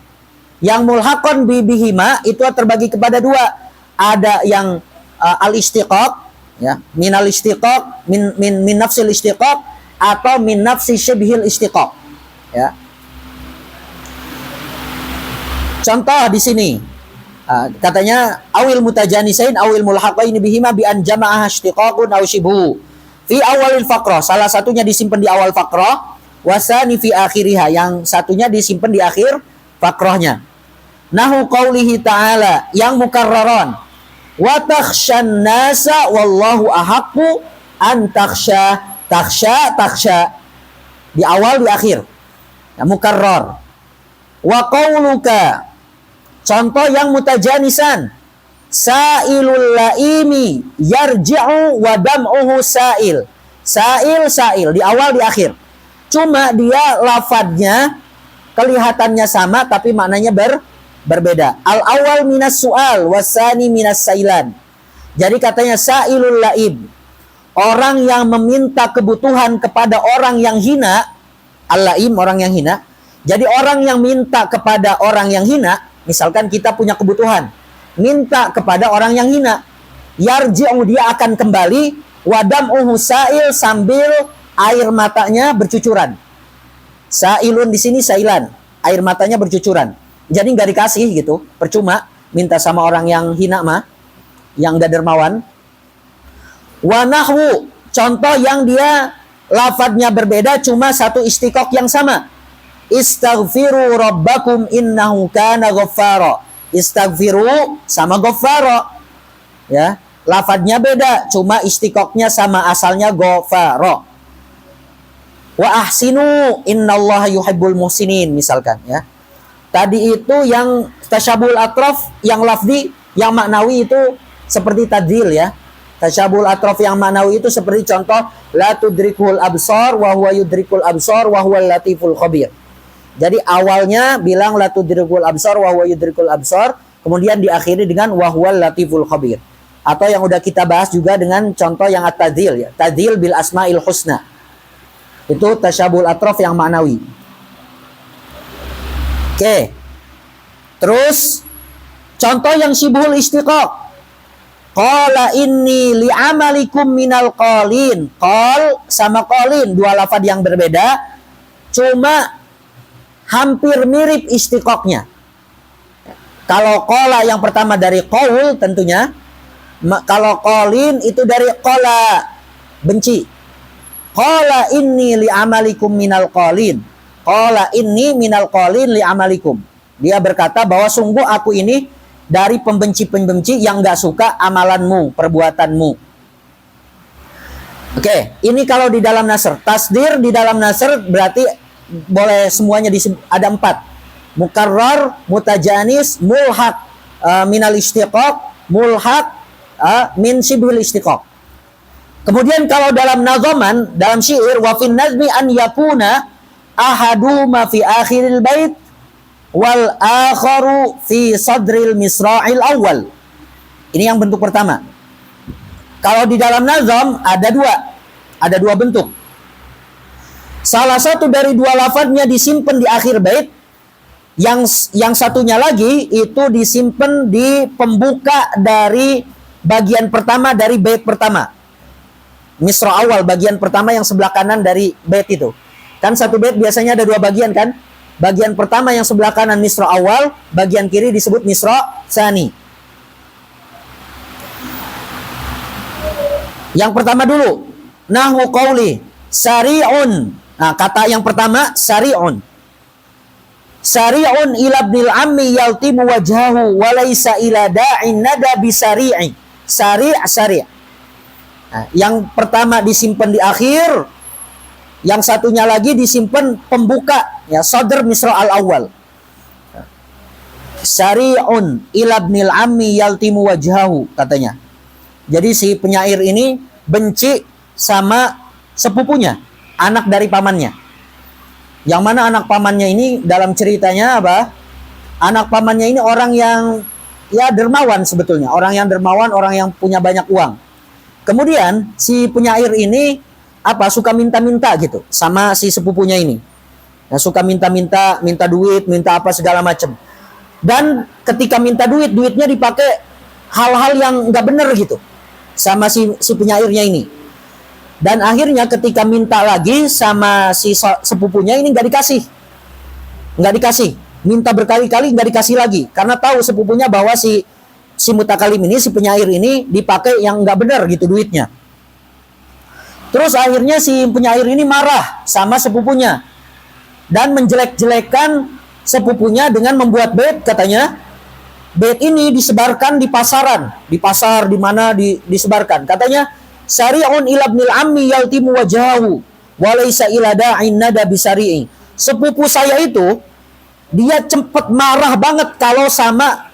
Yang mulhaqon bihima itu terbagi kepada dua. Ada yang al-istiqaq, ya, min al-istiqaq, min nafsil istiqaq atau min nafsi syibhil istiqaq, ya. Contoh di sini. Katanya awil mutajanisain awil mulhaqain bihima bi an jama'ah istiqaqun aw shibhu fi awalil faqrah, salah satunya disimpan di awal faqrah, wasani fi akhiriha, yang satunya disimpan di akhir faqrahnya. Nahu qaulihi ta'ala yang mukarraron. Wa takhshan nasa wallahu ahaqqu an takhsha. Di awal di akhir. Ya, mukarrar. Wa qauluka. Contoh yang mutajanisan. Sa'ilul laimi yarji'u wa dam'uhu sa'il. Sa'il di awal di akhir. Cuma dia lafadznya kelihatannya sama tapi maknanya berbeda. Al awal minas su'al wasani minas sailan. Jadi katanya sa'ilul laib, orang yang meminta kebutuhan kepada orang yang hina. Al-laim, orang yang hina. Jadi orang yang minta kepada orang yang hina, misalkan kita punya kebutuhan, minta kepada orang yang hina, yarji'u, dia akan kembali, wadam'uhu sa'il, sambil air matanya bercucuran. Sa'ilun di sini sailan, air matanya bercucuran. Jadi nggak dikasih gitu, percuma minta sama orang yang hina mah, yang nggak dermawan. Wa nahwu, contoh yang dia lafadznya berbeda, cuma satu istiqaq yang sama. Istaghfiru rabbakum innahu kana ghaffara. Istaghfiru sama ghaffara. Ya, lafadznya beda, cuma istiqaqnya sama, asalnya ghaffara. Wa ahsinu innallaha yuhibbul muhsinin, misalkan ya. Tadi itu yang tasyabul atraf, yang lafzi, yang maknawi itu seperti tadil ya. Tasyabul atraf yang maknawi itu seperti contoh la tudrikul absar wa huwa yudrikul absar wa huwal latiful khabir. Jadi awalnya bilang la tudrikul absar wa huwa yudrikul absar, kemudian diakhiri dengan wa huwal latiful khabir. Atau yang udah kita bahas juga dengan contoh yang at-tadil ya. Tadil bil asmail husna. Itu tasyabul atraf yang maknawi. Oke. Terus contoh yang syibhul istiqaq. Qala inni li'amalikum minal qalin. Qal sama qalin, dua lafaz yang berbeda, cuma hampir mirip istiqaqnya. Kalau qala yang pertama dari qaul tentunya, kalau qalin itu dari qala, benci. Qala inni li'amalikum minal qalin. Qala inni minal qalin li'amalikum. Dia berkata bahwa sungguh aku ini dari pembenci-pembenci yang gak suka amalanmu, perbuatanmu. Oke, ini kalau di dalam nasr. Tasdir di dalam nasr berarti boleh semuanya ada 4. Mukarrar, mutajanis, mulhaq minal istiqaq, mulhaq min sibhil istiqaq. Kemudian kalau dalam nazaman, dalam syair, wa fin nazmi an yakuna ahaduma fi akhiril bait wal akharu fi sadril misra'il awal. Ini yang bentuk pertama. Kalau di dalam nazam ada dua bentuk. Salah satu dari dua lafadznya disimpan di akhir bait, yang satunya lagi itu disimpan di pembuka dari bagian pertama dari bait pertama. Misra awal, bagian pertama yang sebelah kanan dari bait itu. Kan satu bait biasanya ada dua bagian kan? Bagian pertama yang sebelah kanan misra awal, bagian kiri disebut misra tsani. Yang pertama dulu, nahwu qauli sari'un. Nah, kata yang pertama sari'un. Sari'un ila ibnil ammi yaltimu wajhahu wa laysa ila da'in nada bisari'i. Sari'. Nah, yang pertama disimpan di akhir, yang satunya lagi disimpan pembuka, ya, sadr misra al-awwal. Sari'un ila ibnil ammi yaltimu wajhahu, katanya. Jadi si penyair ini benci sama sepupunya, anak dari pamannya. Yang mana anak pamannya ini dalam ceritanya apa? Anak pamannya ini orang yang ya dermawan sebetulnya, orang yang dermawan, orang yang punya banyak uang. Kemudian si penyair ini suka minta-minta gitu sama si sepupunya ini. Nah, suka minta-minta, minta duit, minta apa segala macam. Dan ketika minta duit, duitnya dipakai hal-hal yang nggak benar gitu sama si penyairnya ini. Dan akhirnya ketika minta lagi sama si sepupunya ini nggak dikasih. Minta berkali-kali nggak dikasih lagi karena tahu sepupunya bahwa si mutakalim ini, si penyair ini dipakai yang nggak benar gitu duitnya. Terus akhirnya si penyair ini marah sama sepupunya dan menjelek-jelekan sepupunya dengan membuat bait. Katanya bait ini disebarkan di pasaran, di pasar, di mana disebarkan. Katanya sari'un ila ibnil ammi yaltimu wajahu walaysa ila da'in nada bisari'i. Sepupu saya itu dia cepat marah banget kalau sama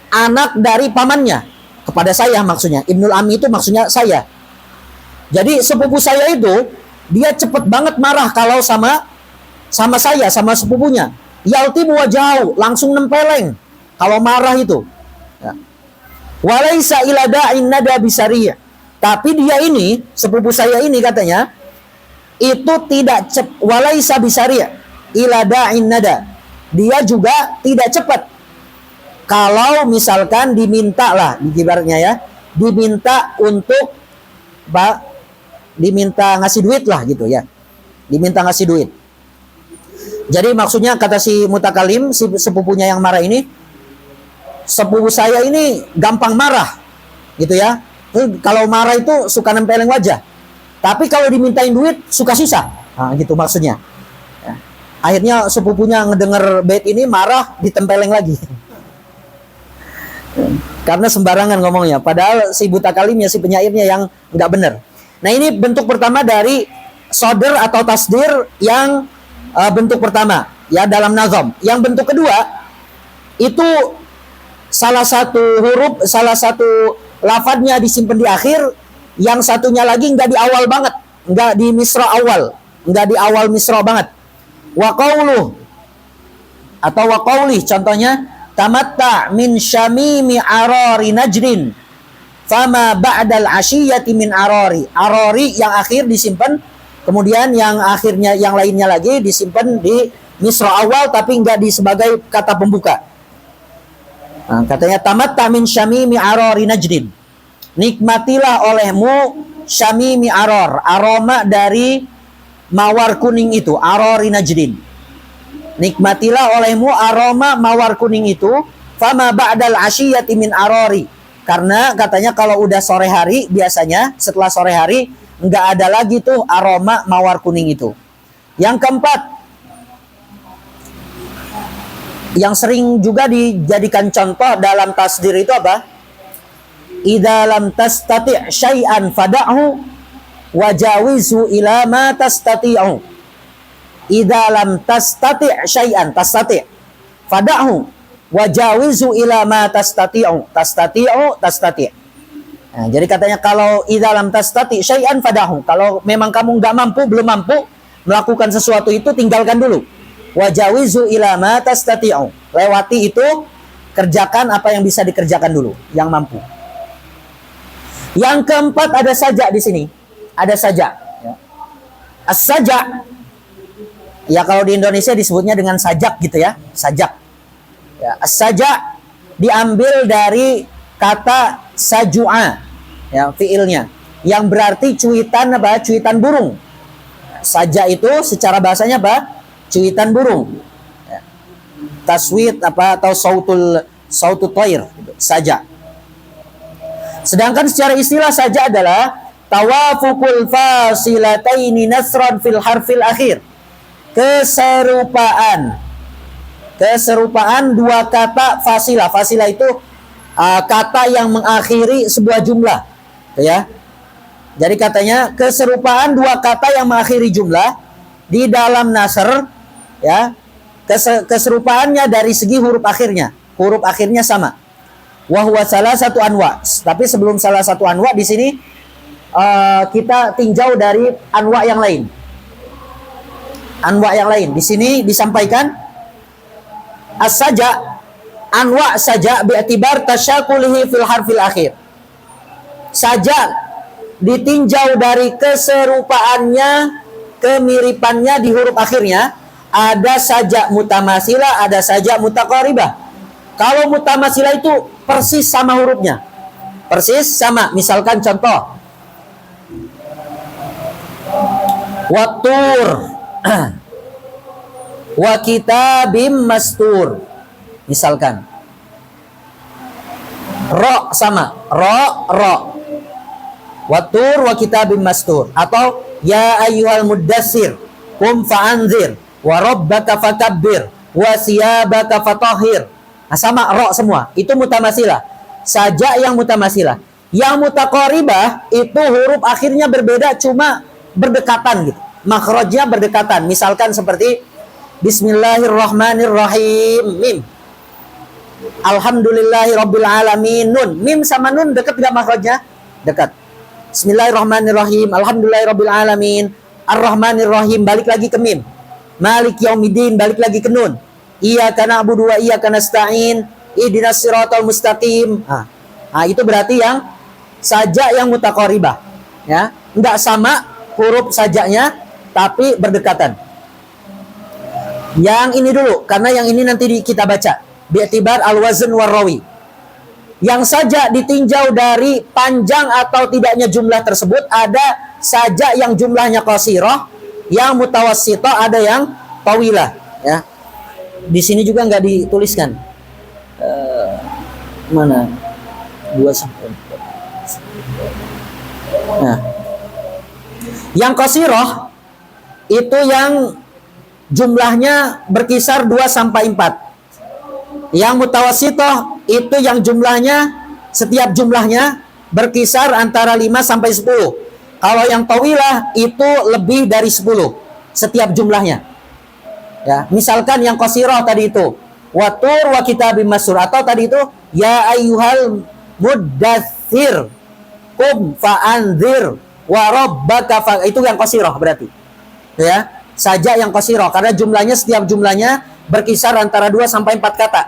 anak dari pamannya, kepada saya maksudnya. Ibnul ammi itu maksudnya saya. Jadi sepupu saya itu dia cepat banget marah kalau sama saya, sama sepupunya. Yaltimu wajahu, langsung nempeleng kalau marah itu. Ya. Walaysa ila da'in nada bisari'i. Tapi dia ini, sepupu saya ini katanya, itu tidak walaisa bisari ila da'in nada. Dia juga tidak cepat kalau misalkan diminta lah, ibaratnya ya, diminta untuk diminta ngasih duit lah gitu ya. Diminta ngasih duit. Jadi maksudnya kata si mutakalim, si sepupunya yang marah ini, sepupu saya ini gampang marah gitu ya. Kalau marah itu suka nempelin wajah. Tapi kalau dimintain duit suka susah. Nah, gitu maksudnya. Ya. Akhirnya sepupunya ngedenger bait ini marah, ditempeleng lagi. Karena sembarangan ngomongnya. Padahal si buta kalimnya, si penyairnya yang nggak benar. Nah, ini bentuk pertama dari sodr atau tasdir yang bentuk pertama ya dalam nazam. Yang bentuk kedua itu salah satu huruf, salah satu lafadznya disimpan di akhir, yang satunya lagi nggak di awal banget, nggak di misra awal, nggak di awal misra banget. Wa qawluh atau wa qawlih, contohnya tamatta min syamimi arari najdin fama ba'dal asyiyati min arari. Arari yang akhir disimpan, kemudian yang akhirnya yang lainnya lagi disimpan di misra awal tapi nggak di sebagai kata pembuka. Nah, katanya tamatta min syamimi arari najdin. Nikmatilah olehmu syamimi aror, aroma dari mawar kuning itu, arori najdin. Nikmatilah olehmu aroma mawar kuning itu, fama ba'dal asyiyati min arori. Karena katanya kalau udah sore hari, biasanya setelah sore hari nggak ada lagi tuh aroma mawar kuning itu. Yang keempat, yang sering juga dijadikan contoh dalam tasdir itu apa? Idza lam tastati' syai'an fada'hu wajawizu ila ma tastati'u. Idza lam tastati' syai'an, tastati' fada'hu wajawizu ila ma tastati'u. Tastati'u, tastati'. Nah, jadi katanya kalau idza lam tastati' syai'an fada'hu, kalau memang kamu enggak mampu, belum mampu melakukan sesuatu itu, tinggalkan dulu. Wajawizu ila ma tastati'u. Lewati itu, kerjakan apa yang bisa dikerjakan dulu, yang mampu. Yang keempat ada sajak di sini. Ada sajak. Ya. As-sajak. Ya kalau di Indonesia disebutnya dengan sajak gitu ya. Sajak. Ya, as-sajak diambil dari kata saju'a. Ya, fiilnya. Yang berarti cuitan apa? Cuitan burung. Sajak itu secara bahasanya apa? Cuitan burung. Ya. Taswit apa atau sautul thair. Sajak. Sedangkan secara istilah saja adalah tawafukul fasilataini nasran fil harfil akhir. Keserupaan dua kata fasilah. Fasilah itu kata yang mengakhiri sebuah jumlah, ya. Jadi katanya keserupaan dua kata yang mengakhiri jumlah di dalam nasr, ya. Keserupaannya dari segi huruf akhirnya. Huruf akhirnya sama. Wahwa salah satu anwa. Tapi sebelum salah satu anwa di sini kita tinjau dari anwa yang lain. Anwa yang lain di sini disampaikan as-saja, anwa saja bi'tibar tasyakulihi fil harfil akhir. Saja ditinjau dari keserupaannya, kemiripannya di huruf akhirnya. Ada saja mutamasila, ada saja mutaqaribah. Kalau mutamasila itu persis sama hurufnya. Persis sama. Misalkan contoh. Wattur. Wa kitabim mastur. Misalkan. Ro sama. Ro. Wattur wa kitabim mastur. Atau ya ayyuhal muddassir. Kum fa'anzir. Wa rabbaka fakabbir. wa thiyabaka fatahhir. Nah, sama ro semua. Itu mutamasilah. Saja yang mutamasilah. Yang mutaqaribah itu huruf akhirnya berbeda, cuma berdekatan gitu. Makhrajnya berdekatan. Misalkan seperti Bismillahirrahmanirrahim, mim. Alhamdulillahirabbil alamin, nun. Mim sama nun dekat enggak makhrajnya? Dekat. Bismillahirrahmanirrahim, alhamdulillahirabbil alamin, arrahmanirrahim, balik lagi ke mim. Malik yaumiddin, balik lagi ke nun. Iyyaka na'budu wa iyyaka nasta'in, ihdinas siratal mustaqim. Nah, itu berarti yang saja yang mutaqaribah, ya. Enggak sama huruf sajanya tapi berdekatan. Yang ini dulu, karena yang ini nanti kita baca. Bi'tibar al-wazn war-rawi. Yang saja ditinjau dari panjang atau tidaknya jumlah tersebut, ada saja yang jumlahnya qasirah, yang mutawassithah, ada yang tawilah, ya. Di sini juga nggak dituliskan. Mana? 2 sampai 4. Nah. Yang qasirah itu yang jumlahnya berkisar 2 sampai 4. Yang mutawassithah itu yang jumlahnya, setiap jumlahnya berkisar antara 5 sampai 10. Kalau yang tawilah itu lebih dari 10 setiap jumlahnya. Ya, misalkan yang qasirah tadi itu watur wa kitabim masur, atau tadi itu ya ayyuhal muddatsir qum fa'anzir wa rabbaka itu yang qasirah berarti. Ya, saja yang qasirah karena jumlahnya, setiap jumlahnya berkisar antara 2 sampai 4 kata.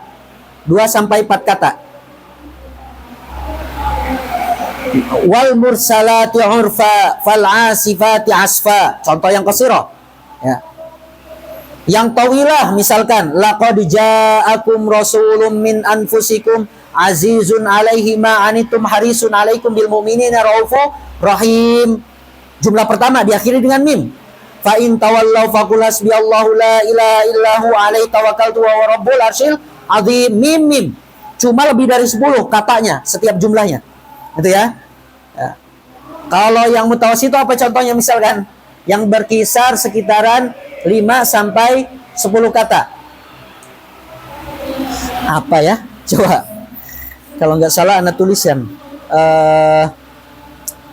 2 sampai 4 kata. Wal mursalati urfa fal asifati asfa. Contoh yang qasirah. Ya. Yang tawilah misalkan laqad ja'akum rasulun min anfusikum azizun 'alaihi ma anittum harisun 'alaikum bil mu'minina raufur rahim. Jumlah pertama diakhiri dengan mim. Fa in tawallaw faqul hasbiyallahu la ilaha illahu alaihi tawakkaltu wa rabbul arsyil azim. Mim mim. Cuma lebih dari 10 katanya setiap jumlahnya. Gitu ya. Ya. Kalau yang mutawassithah apa contohnya, misalkan yang berkisar sekitaran 5 sampai 10 kata. Apa ya? Coba. Kalau nggak salah anak tulisan.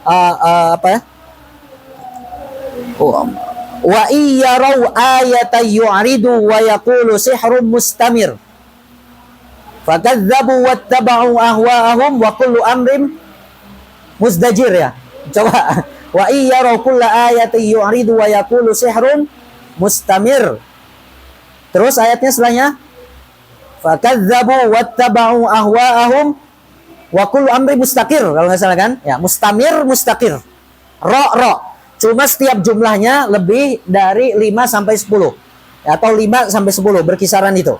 Apa ya? Wa iyyarau ayatan yu'ridu wa yaqulu sihrun mustamir. Fakadzabu wattaba'u ahwa'ahum wa kullu amrin muzdajir, ya. Coba. Wa iyyarau kulla ayatin yu'ridu wa yaqulu sihrun mustamir. Terus ayatnya setelahnya fakadzabu wattaba'u ahwa'ahum wa kullu amri mustaqir, kalau nggak salah kan? Ya, mustamir, mustaqir. Ro. Cuma setiap jumlahnya lebih dari 5 sampai 10. Atau 5 sampai 10 berkisaran itu.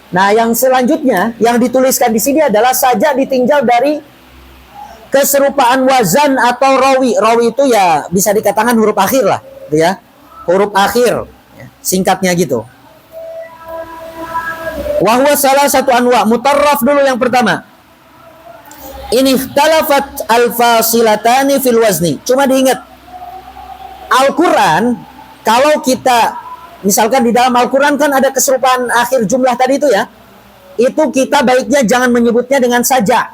Nah, yang selanjutnya yang dituliskan di sini adalah saja ditinjau dari keserupaan wazan atau rawi. Rawi itu ya bisa dikatakan huruf akhir lah, gitu ya. Huruf akhir, ya, singkatnya gitu. Wahwa salah satu anwa. Mutarraf dulu yang pertama. Ini ikhtalafat al-fasilatani fil wazni. Cuma diingat, Al-Quran, kalau kita misalkan di dalam Al-Quran kan ada keserupaan akhir jumlah tadi itu, ya. Itu kita baiknya jangan menyebutnya dengan saja.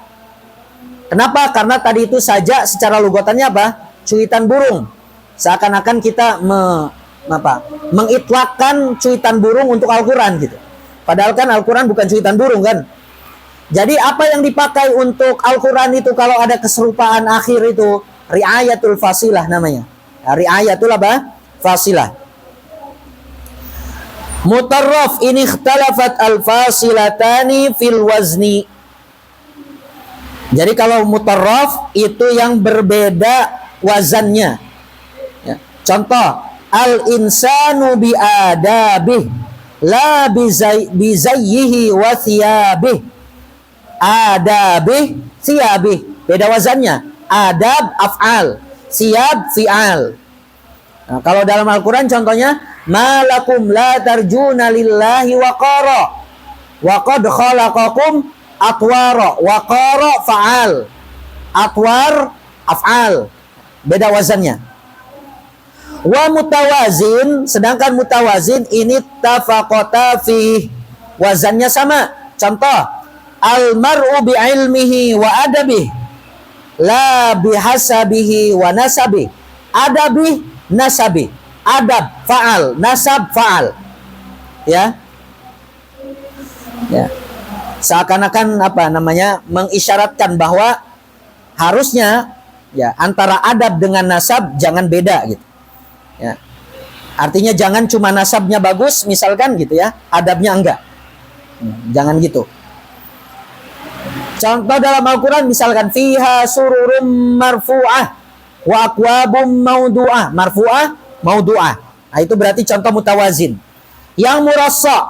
Kenapa? Karena tadi itu saja secara lugatannya apa? Cuitan burung. Seakan-akan kita mengitlakkan cuitan burung untuk Al-Quran gitu. Padahal kan Al-Quran bukan cuitan burung kan. Jadi apa yang dipakai untuk Al-Quran itu kalau ada keserupaan akhir itu riayatul fasilah namanya. Nah, riayatul apa? Fasilah. Mutarraf ini ikhtalafat al-fasilatani fil wazni. Jadi kalau mutarraf itu yang berbeda wazannya. Ya. Contoh, al-insanu bi'adabih la bizayyihi wa thiyabih. Adabih, thiyabih. Beda wazannya. Adab, af'al. Thiyab, fi'al. Nah, kalau dalam Al-Quran contohnya, malakum la tarjuna lillahi waqara wa qad khalaqakum atwara. Waqara, fa'al. Atwar, af'al. Beda wazannya. Wa mutawazin, sedangkan mutawazin ini tafaqata fi, wazannya sama. Contoh, al mar'u bi ilmihi wa adabi, la bihasabihi wa nasabi. Adabi, nasabi. Adab fa'al, nasab fa'al. Ya. Ya. Seakan-akan apa namanya? Mengisyaratkan bahwa harusnya ya antara adab dengan nasab jangan beda gitu. Ya. Artinya jangan cuma nasabnya bagus misalkan gitu ya, adabnya enggak. Jangan gitu. Contoh dalam Al-Quran misalkan fiha sururum marfu'ah wa akwabum maudu'ah. Marfu'ah, maudu'ah. Nah, itu berarti contoh mutawazin. Yang murassa,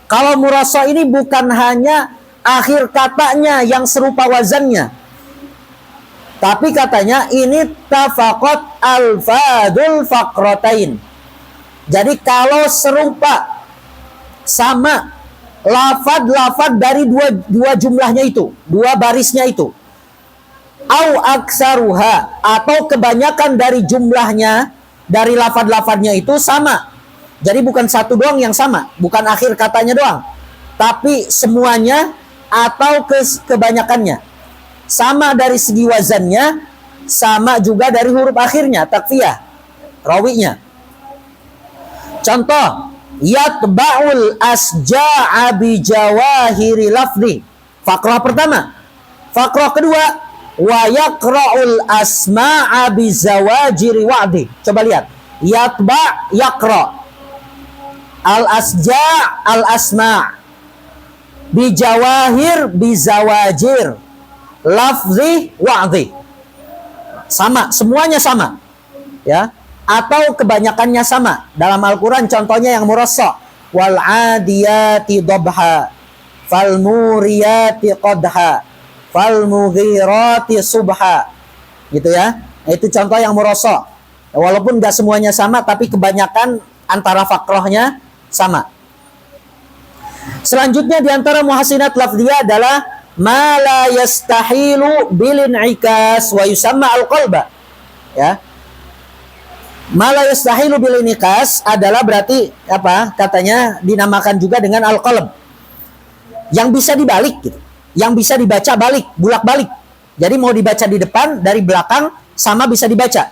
kalau murassa ini bukan hanya akhir katanya yang serupa wazannya, tapi katanya ini tafaqat alfadul faqratain. Jadi kalau serupa, sama lafad-lafad dari dua jumlahnya itu, dua barisnya itu, au aksaruha, atau kebanyakan dari jumlahnya, dari lafad-lafadnya itu sama. Jadi bukan satu doang yang sama, bukan akhir katanya doang, tapi semuanya atau kebanyakannya. Sama dari segi wazannya, sama juga dari huruf akhirnya, takfiyah, rawinya. Contoh, yatba'ul asja'a bi jawahiri lafdi. Fakrah pertama. Fakrah kedua, wa yaqra'ul asma'a bi zawajiri wa'di. Coba lihat. Yatba' yaqra'. Al asja' al asma'. Bi jawahir bi zawajir. Lafzi wa'di. Sama, semuanya sama. Ya. Atau kebanyakannya sama. Dalam Al-Quran contohnya yang murassa. Wal adiyati dhabha, fal muriyati qadha, fal mughirati subha. Gitu ya. Itu contoh yang murassa. Walaupun gak semuanya sama, tapi kebanyakan antara fakrohnya sama. Selanjutnya diantara muhasinat lafdiyah adalah ma la yastahilu bil in'ikas wa yusamma al-qalba. Ya. Ma la yastahilu bil in'ikas adalah berarti apa? Katanya dinamakan juga dengan al-qalb. Yang bisa dibalik gitu. Yang bisa dibaca balik, bulak-balik. Jadi mau dibaca di depan, dari belakang sama bisa dibaca.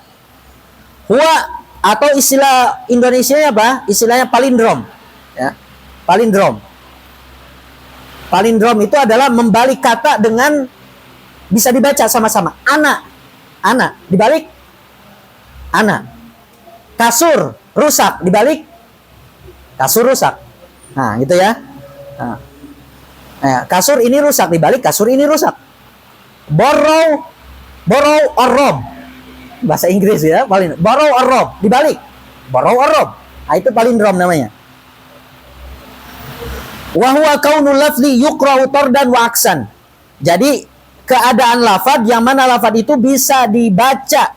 Huwa, atau istilah Indonesianya apa? Istilahnya palindrom. Ya. Palindrom. Palindrom itu adalah membalik kata dengan bisa dibaca sama-sama. Anak, anak, dibalik anak. Kasur, rusak, dibalik kasur rusak. Nah, gitu ya. Nah, kasur ini rusak, dibalik kasur ini rusak. Borrow, or rob. Bahasa Inggris ya, paling borrow or rob, dibalik borrow or rob. Nah, itu palindrom namanya. Wa huwa kaunul lafzi yuqra'u tardan wa aksan. Jadi keadaan lafaz yang mana lafaz itu bisa dibaca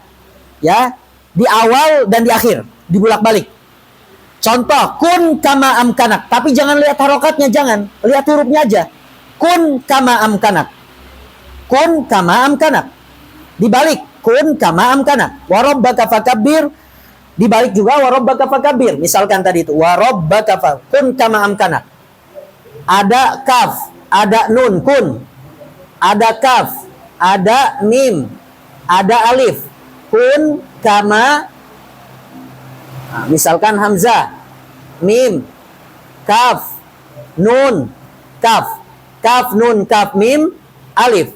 ya di awal dan di akhir, dibulak-balik. Contoh, kun kama amkanak, tapi jangan lihat harokatnya, jangan lihat hurufnya aja. Kun kama amkanak. Kun kama amkanak. Dibalik, kun kama amkanak. Wa rabbaka fakabbir, dibalik juga wa rabbaka fakabbir. Misalkan tadi itu wa rabbaka fa kun kama amkanak. Ada kaf, ada nun, kun. Ada kaf, ada mim, ada alif. Kun kama, nah, misalkan hamzah, mim, kaf, nun, kaf. Kaf, nun, kaf, mim, alif.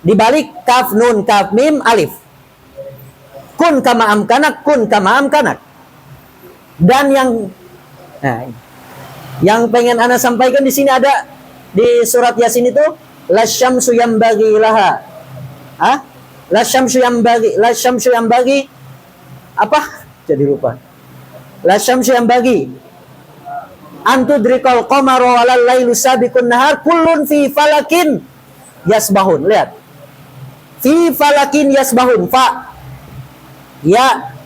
Dibalik kaf, nun, kaf, mim, alif. Kun kama amkanak, kun kama amkanak. Dan yang pengen ana sampaikan di sini ada di surat Yasin itu lasyamsu yambagi laha. Lasyamsu yambagi apa? Jadi lupa. Lasyamsu yambagi antudrikal qamaru walal lailu sabiqun nahar kullun fi falakin yasbahun. Lihat. Fi falakin yasbahun. Fa ya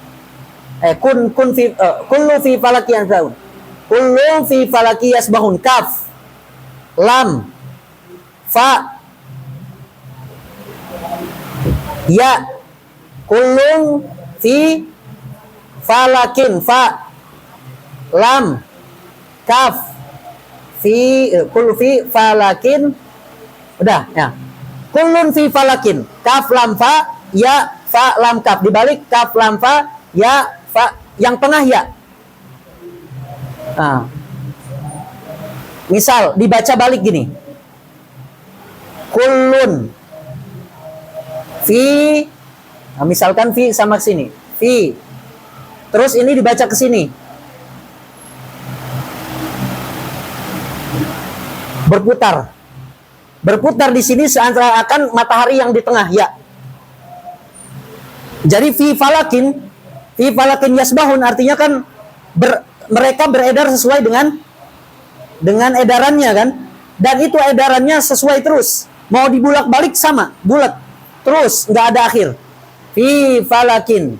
kun fi kullu fi falakin yasbahun. Kullu fi falaki yasbahun. Kaf, lam, fa, ya. Kullu fi falakin, fa, lam, kaf, kul fi falakin. Udah ya. Kullun fi falakin, kaf lam fa, ya fa lam kaf. Dibalik kaf lam fa, ya fa, yang tengah ya. Nah. Misal dibaca balik gini. Kullun fi, nah, misalkan fi sama sini. Fi. Terus ini dibaca ke sini. Berputar. Berputar di sini seakan matahari yang di tengah, ya. Jadi fi falakin yasbahun artinya kan mereka beredar sesuai dengan edarannya kan. Dan itu edarannya sesuai terus. Mau dibulak-balik sama, bulat. Terus nggak ada akhir. Fi falakin.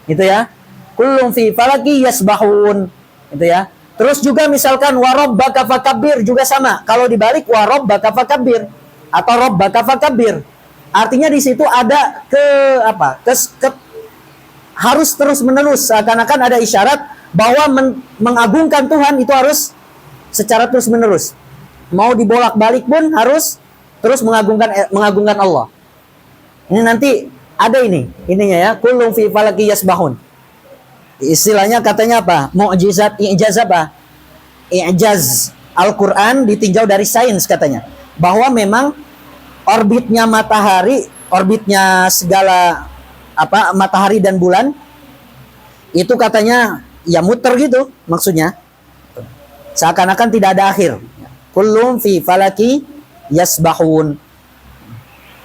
Gitu ya. Kullum fi falaki yasbahun. Gitu ya. Terus juga misalkan warabbaka fakabbir juga sama. Kalau dibalik warabbaka fakabbir atau rabbaka fakabbir. Artinya di situ ada harus terus-menerus, seakan-akan ada isyarat bahwa mengagungkan Tuhan itu harus secara terus-menerus. Mau dibolak-balik pun harus terus mengagungkan Allah. Ini nanti ada ininya ya, kullum fi falaki yasbahun. Istilahnya katanya apa? Mu'jizat, i'jaz apa? I'jaz Al-Quran ditinjau dari sains katanya. Bahwa memang orbitnya matahari, orbitnya segala matahari dan bulan itu katanya ya muter gitu maksudnya. Seakan-akan tidak ada akhir. Kullum fi falaki yasbahun.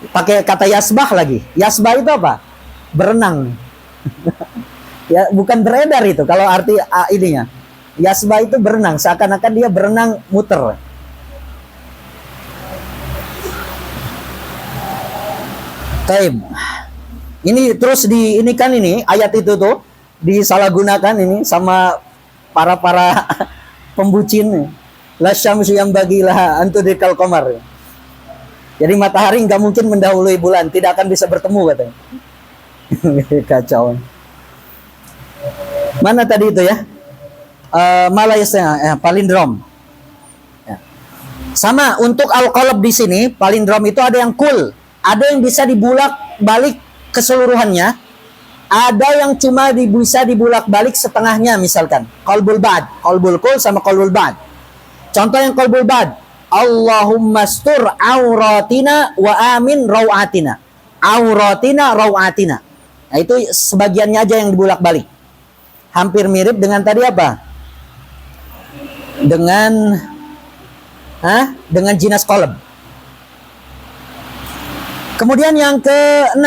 Pakai kata yasbah lagi. Yasbah itu apa? Berenang. Ya, bukan beredar itu kalau arti ininya. Yasbah itu berenang, seakan-akan dia berenang muter. Taib. Ini terus ini ayat itu tuh disalahgunakan ini sama para pembucin. La syamsu yang bagilah antudrikal qamar. Jadi matahari nggak mungkin mendahului bulan, tidak akan bisa bertemu katanya. Kacau. Mana tadi itu ya? Malaysia, palindrom. Ya. Sama untuk al-qalb di sini, palindrom itu ada yang kul, ada yang bisa dibulak-balik keseluruhannya, ada yang cuma bisa dibulak-balik setengahnya misalkan. Qalbul ba'd, qalbul kul sama qalbul ba'd. Contoh yang qalbul ba'd, Allahumma stur auratina wa amin rawatina. Auratina rawatina. Nah, itu sebagiannya aja yang dibulak-balik. Hampir mirip dengan tadi apa? Dengan jinas qalb. Kemudian yang ke-6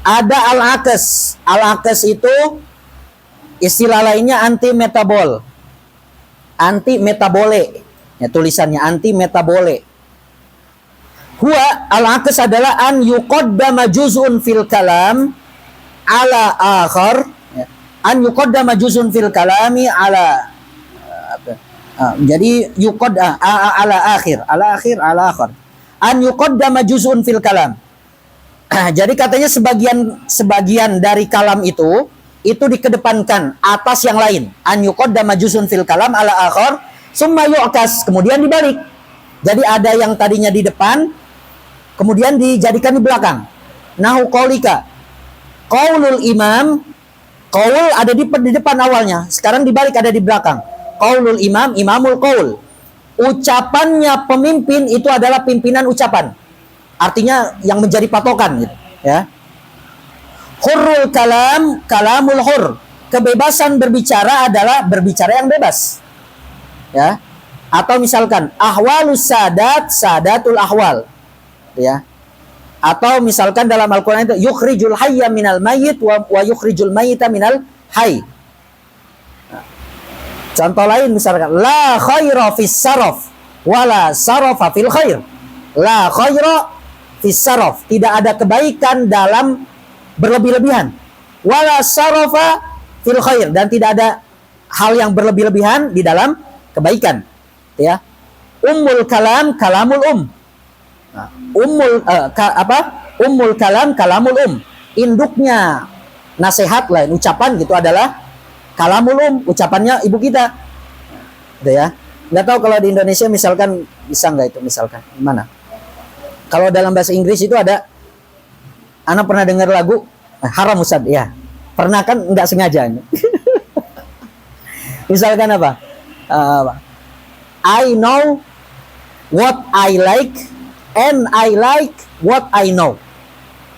ada al-aqs. Al-aqs itu istilah lainnya anti-metabol. Anti-metabole. Ya, tulisannya anti-metabole. Huwa al-aqs adalah an yuqaddama juz'un fil kalam ala akhar. An yuqaddama juz'un fil kalami ala jadi ala akhir ala akhir. An yuqaddama juz'un fil kalam. Jadi katanya sebagian dari kalam itu dikedepankan atas yang lain. An yuqaddama juz'un fil kalam ala akhar summa yu'kas, kemudian dibalik. Jadi ada yang tadinya di depan kemudian dijadikan di belakang. Nahu qaulika. Qaulul imam, qaul ada di depan awalnya, sekarang dibalik ada di belakang. Qaulul imam, imamul qaul. Ucapannya pemimpin itu adalah pimpinan ucapan. Artinya yang menjadi patokan gitu, ya. Hurrul kalam, kalamul hur. Kebebasan berbicara adalah berbicara yang bebas. Ya. Atau misalkan ahwalus sadat, sadatul ahwal. Ya. Atau misalkan dalam Al-Qur'an itu yukhrijul hayya minal mayyit wa yukhrijul mayyita minal hayy. Contoh lain misalkan la khaira fis saraf wala sarafa fil khair. La khaira fis saraf, tidak ada kebaikan dalam berlebih-lebihan. Wala sarafa fil khair, dan tidak ada hal yang berlebih-lebihan di dalam kebaikan. Ya. Ummul kalam kalamul Ummul kalam kalamul Induknya nasihat lain ucapan gitu adalah kalamul ucapannya ibu kita. Gitu ya. Nggak tahu kalau di Indonesia misalkan bisa nggak itu misalkan gimana? Kalau dalam bahasa Inggris itu ada, anak pernah dengar lagu haram Ustaz ya. Pernah kan nggak sengaja. Misalkan apa? I know what I like and I like what I know.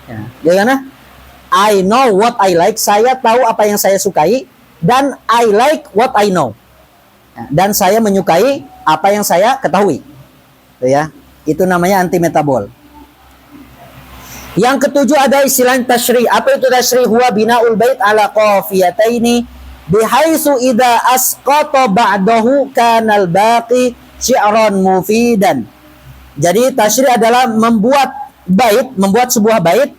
Ya, gimana? I know what I like, saya tahu apa yang saya sukai, dan I like what I know. Ya, dan saya menyukai apa yang saya ketahui. Ya, itu namanya anti metabol. Yang ketujuh ada istilah tashri. Apa itu tashri? Huwa bina'ul bait ala qafiyataini bihaisu idza asqata ba'dahu kanal baqi syi'ran mufidan. Jadi tashri adalah membuat bait, membuat sebuah bait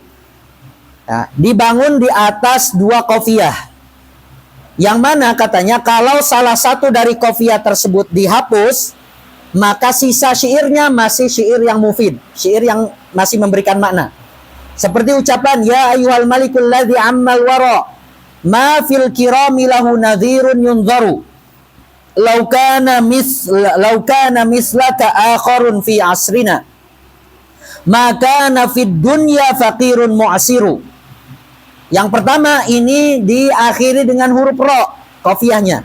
ya, dibangun di atas dua qafiyah. Yang mana katanya kalau salah satu dari qafiyah tersebut dihapus, maka sisa syairnya masih syair yang mufid, syair yang masih memberikan makna. Seperti ucapan ya ayyuhal malikul ladzi ammal wara ma fil kirami lahu nadhirun yunzaru law kana mislaka akharun fi asrina ma kana fid dunya faqirun mu'asiru. Yang pertama ini diakhiri dengan huruf ro qafiyahnya.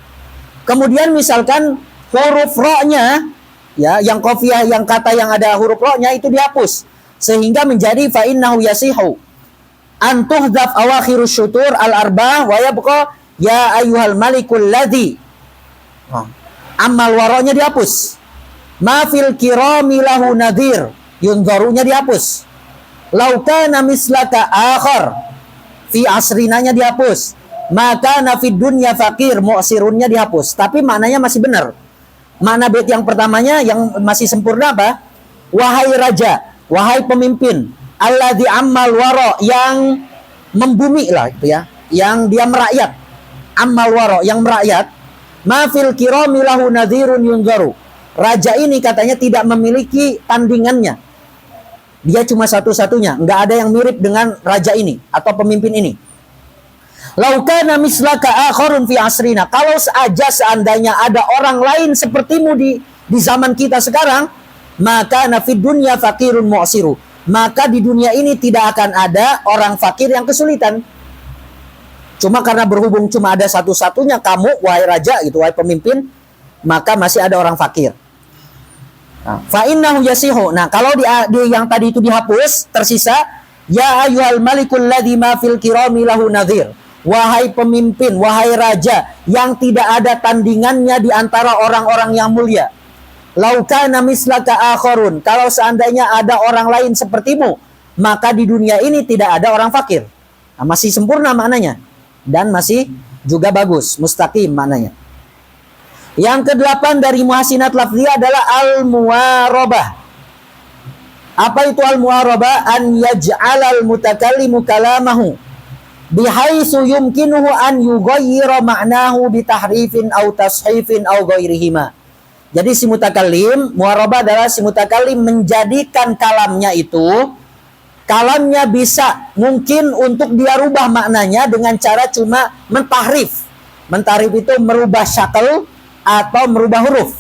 Kemudian misalkan huruf ro-nya ya, yang qafiyah yang kata yang ada huruf ro-nya itu dihapus sehingga menjadi fa innahu yasihu an tuhdaf awakhirus syutur al-arba'ah wa yabqa ya ayyuhal malikul ladzi. Amal waronya dihapus. Ma fil kirami lahu nadhir, yunzarunya dihapus. Lau kana mislaka akhar fi asrinanya dihapus. Maka nafid dunya fakir mu'sirunnya dihapus. Tapi maknanya masih benar. Makna bait yang pertamanya yang masih sempurna apa? Wahai raja, wahai pemimpin, alladzi ammal wara, yang membumi lah itu ya, yang dia merakyat. Ammal wara, yang merakyat. Ma fil kirami lahu nadhirun yunzaru. Raja ini katanya tidak memiliki tandingannya. Dia cuma satu-satunya, nggak ada yang mirip dengan raja ini atau pemimpin ini. Lau kana mislaka akharun fi asrina. Kalau saja seandainya ada orang lain sepertimu di zaman kita sekarang, maka nafid dunya fakirun mu'siru. Maka di dunia ini tidak akan ada orang fakir yang kesulitan. Cuma karena berhubung cuma ada satu-satunya kamu, wahai raja, gitu, wahai pemimpin, maka masih ada orang fakir. Fa innahu yasihu. Nah, kalau di yang tadi itu dihapus, tersisa ya ayyuhal malikul ladzi ma fil kirami lahu nadhir. Wahai pemimpin, wahai raja yang tidak ada tandingannya di antara orang-orang yang mulia. Lau kana mislaka akharun. Kalau seandainya ada orang lain sepertimu, maka di dunia ini tidak ada orang fakir. Nah, masih sempurna maknanya. Dan masih juga bagus, mustaqim maknanya. Yang kedelapan dari muhasinat lafziyah adalah al-muwarabah. Apa itu al-muwarabah? An yaj'alal mutakallimu kalamahu bihaisu yumkinuhu an yughayyira ma'nahu bitahrifin aw tashifin aw ghairihima. Jadi si mutakallim, muwarabah adalah si mutakallim menjadikan kalamnya itu, kalamnya bisa mungkin untuk dia rubah maknanya dengan cara cuma mentahrif. Mentahrif itu merubah syakl atau merubah huruf,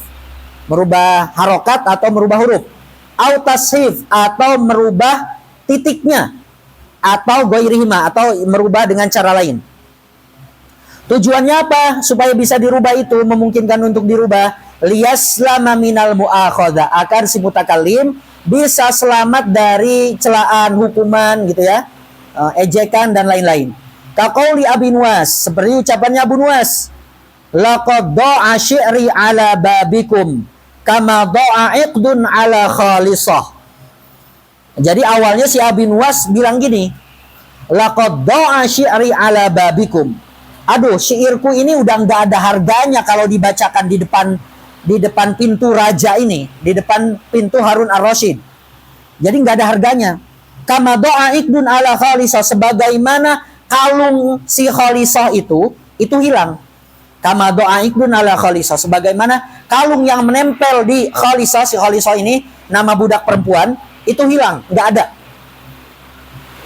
merubah harokat atau merubah huruf, au tashif atau merubah titiknya, atau ghairihima atau merubah dengan cara lain. Tujuannya apa? Supaya bisa dirubah itu, memungkinkan untuk dirubah, liyaslama minal mu'akhadha, agar si mutakallim bisa selamat dari celaan, hukuman gitu ya, ejekan dan lain-lain. Kaqauli Abi Nuwas, seperti ucapannya Abu Nuwas, laqad da'a syi'ri ala babikum kama da'a iqdun ala khalisah. Jadi awalnya si Abi Nuwas bilang gini, laqad da'a syi'ri ala babikum. Aduh, syairku ini udah nggak ada harganya kalau dibacakan di depan pintu raja ini, di depan pintu Harun ar-Rasyid. Jadi nggak ada harganya. Kama da'a iqdun ala khalisah, sebagaimana kalung si khalisah itu hilang. Kama doa ikdun ala khalisah, sebagaimana kalung yang menempel di khalisah, si khalisah ini nama budak perempuan, itu hilang, nggak ada.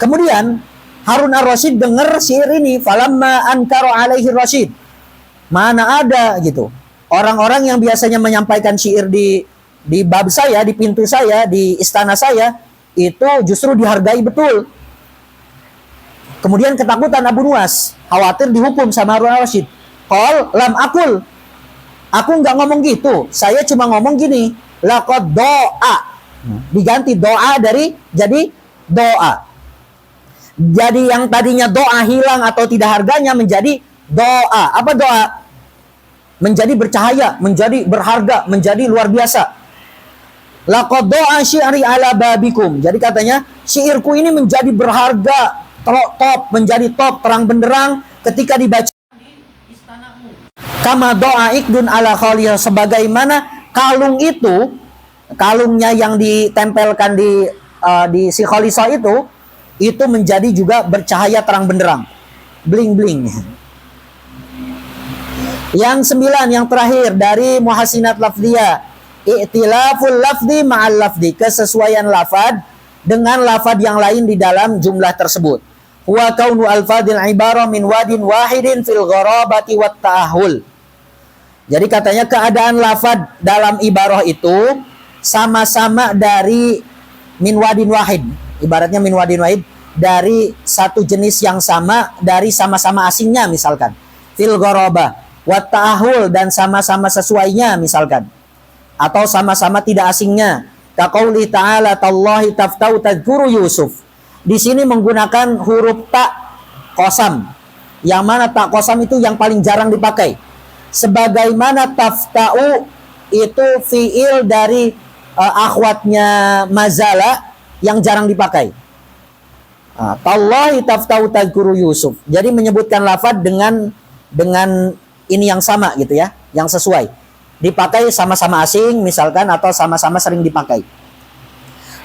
Kemudian Harun ar-Rasyid dengar syair ini, falamma ankara alaihi Rasyid. Mana ada gitu. Orang-orang yang biasanya menyampaikan syair di bab saya, di pintu saya, di istana saya, itu justru dihargai betul. Kemudian ketakutan Abu Nuwas, khawatir dihukum sama Harun ar-Rasyid. Qal lam akul. Aku nggak ngomong gitu. Saya cuma ngomong gini, laqad doa. Diganti doa dari jadi doa. Jadi yang tadinya doa hilang atau tidak harganya menjadi doa. Apa doa? Menjadi bercahaya, menjadi berharga, menjadi luar biasa. Laqad doa syi'ri ala babikum. Jadi katanya, syairku ini menjadi berharga, top, menjadi top, terang benderang ketika dibaca di istanamu. Kama doa ikdun ala khaliyah. Sebagaimana kalung itu, kalungnya yang ditempelkan di si khalisah itu menjadi juga bercahaya terang benderang, bling bling. Yang 9, yang terakhir dari muhasinat lafdiyah, i'tilaful lafdi ma'al lafdi, kesesuaian lafad dengan lafad yang lain di dalam jumlah tersebut. Huwa kaunu alfadil ibarah min wadin wahidin fil gharabati wat ta'ahul. Jadi katanya keadaan lafad dalam ibarah itu sama-sama dari min wadin wahid. Ibaratnya min wadin wahid, dari satu jenis yang sama, dari sama-sama asingnya misalkan. Fil gharabah wat ta'ahul, dan sama-sama sesuainya misalkan. Atau sama-sama tidak asingnya. Kaqauli ta'ala tallahi taftau tadhkuru Yusuf. Di sini menggunakan huruf ta qasam. Yang mana ta qasam itu yang paling jarang dipakai. Sebagaimana taftau itu fiil dari akhwatnya mazala yang jarang dipakai. Tallahi taftau tadhkuru Yusuf. Jadi menyebutkan lafaz dengan ini yang sama gitu ya, yang sesuai. Dipakai sama-sama asing misalkan, atau sama-sama sering dipakai.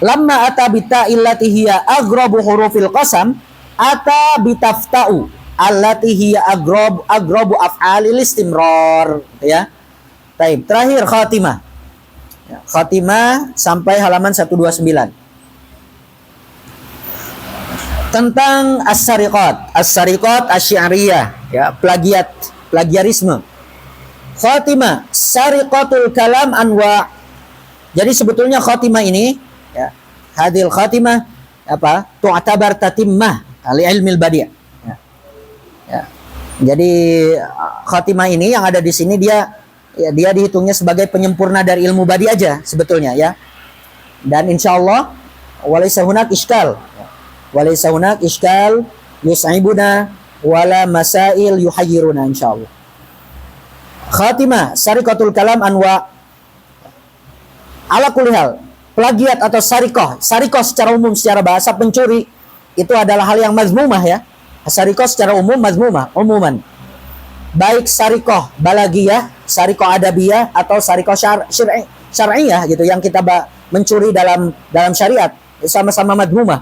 Lamma ata bita illati hiya aghrabu hurufil qasam ata bitaftau allati hiya aghrabu af'alil istimrar, ya. Baik, terakhir khatimah. Ya, khatimah sampai halaman 129. Tentang as-sariqat asy-syariyah, ya, plagiarisme. Khatimah, sariqatul kalam anwa. Jadi sebetulnya khatimah ini, ya, hadil khatimah apa? Tu'tabar tatimmah li ilmil badi'. Ya. Ya. Jadi khatimah ini yang ada di sini dia dihitungnya sebagai penyempurna dari ilmu badi aja sebetulnya, ya. Dan insyaallah walaysa hunak iskal. Walaysa hunak iskal yus'ibuna wala masail yuhayyiruna insyaallah. Khatimah, sariqatul kalam anwa. Ala kulli hal, plagiat atau sarikoh secara umum, secara bahasa pencuri, itu adalah hal yang mazmumah, ya. Sarikoh secara umum mazmumah, umuman. Baik sarikoh balagiyah, sarikoh adabiyah, atau sarikoh syar'iyah gitu, yang kita mencuri dalam syariat, sama-sama mazmumah.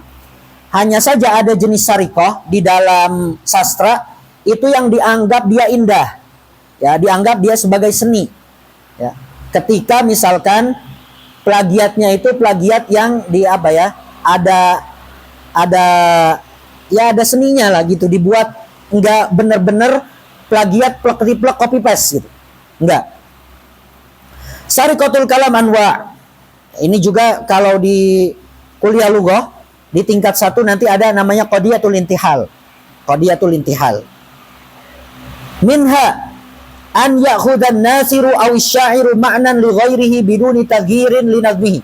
Hanya saja ada jenis sarikoh di dalam sastra itu yang dianggap dia indah, ya, dianggap dia sebagai seni, ya. Ketika misalkan plagiatnya itu plagiat yang ada seninya lah gitu, dibuat enggak benar-benar plagiat plek-plek copy paste gitu, enggak. Sariqatul kalam anwa. Ini juga kalau di kuliah lughah di tingkat 1 nanti ada namanya qadiyatul intihal. Qadiyatul intihal. Minha an ya'khudhan nasiru aw syairu ma'nan li ghairihi biduni taghyirin li nadmihi.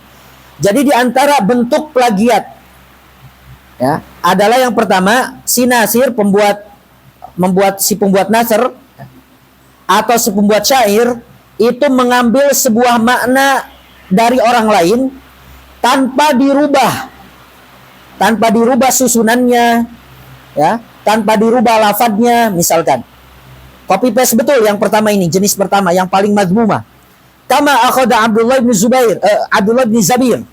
Jadi di antara bentuk plagiat, ya, adalah yang pertama, si nasir si pembuat nasr atau si pembuat syair itu mengambil sebuah makna dari orang lain tanpa dirubah susunannya, ya, tanpa dirubah lafadznya misalkan. Copy paste betul yang pertama ini, jenis pertama yang paling mazmumah. Kama akhadha Abdullah bin Zabir.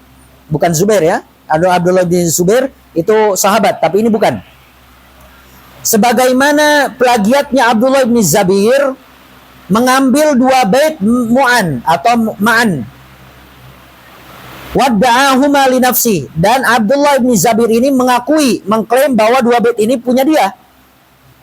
Bukan Zubair, ya. Abdullah bin Zubair itu sahabat, tapi ini bukan. Sebagaimana plagiatnya Abdullah bin Zabir mengambil 2 bait mu'an atau ma'an. Wadda'ahuma li nafsi, dan Abdullah bin Zabir ini mengklaim bahwa dua bait ini punya dia.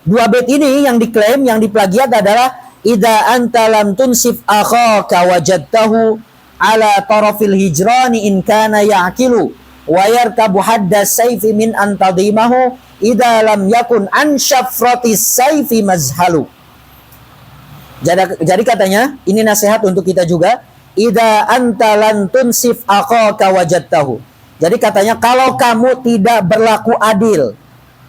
Dua bait ini yang diklaim, yang diplagiat adalah idza anta lam tunsif akhaka wajadtahu ala tarafil hijrani in kana ya'qilu wa yarkabu hadda sayfi min antadimahu idza lam yakun an syafratis sayfi mazhalu. Jadi katanya, ini nasihat untuk kita juga, idza anta lan tunsif akhaka wajadtahu. Jadi katanya, kalau kamu tidak berlaku adil,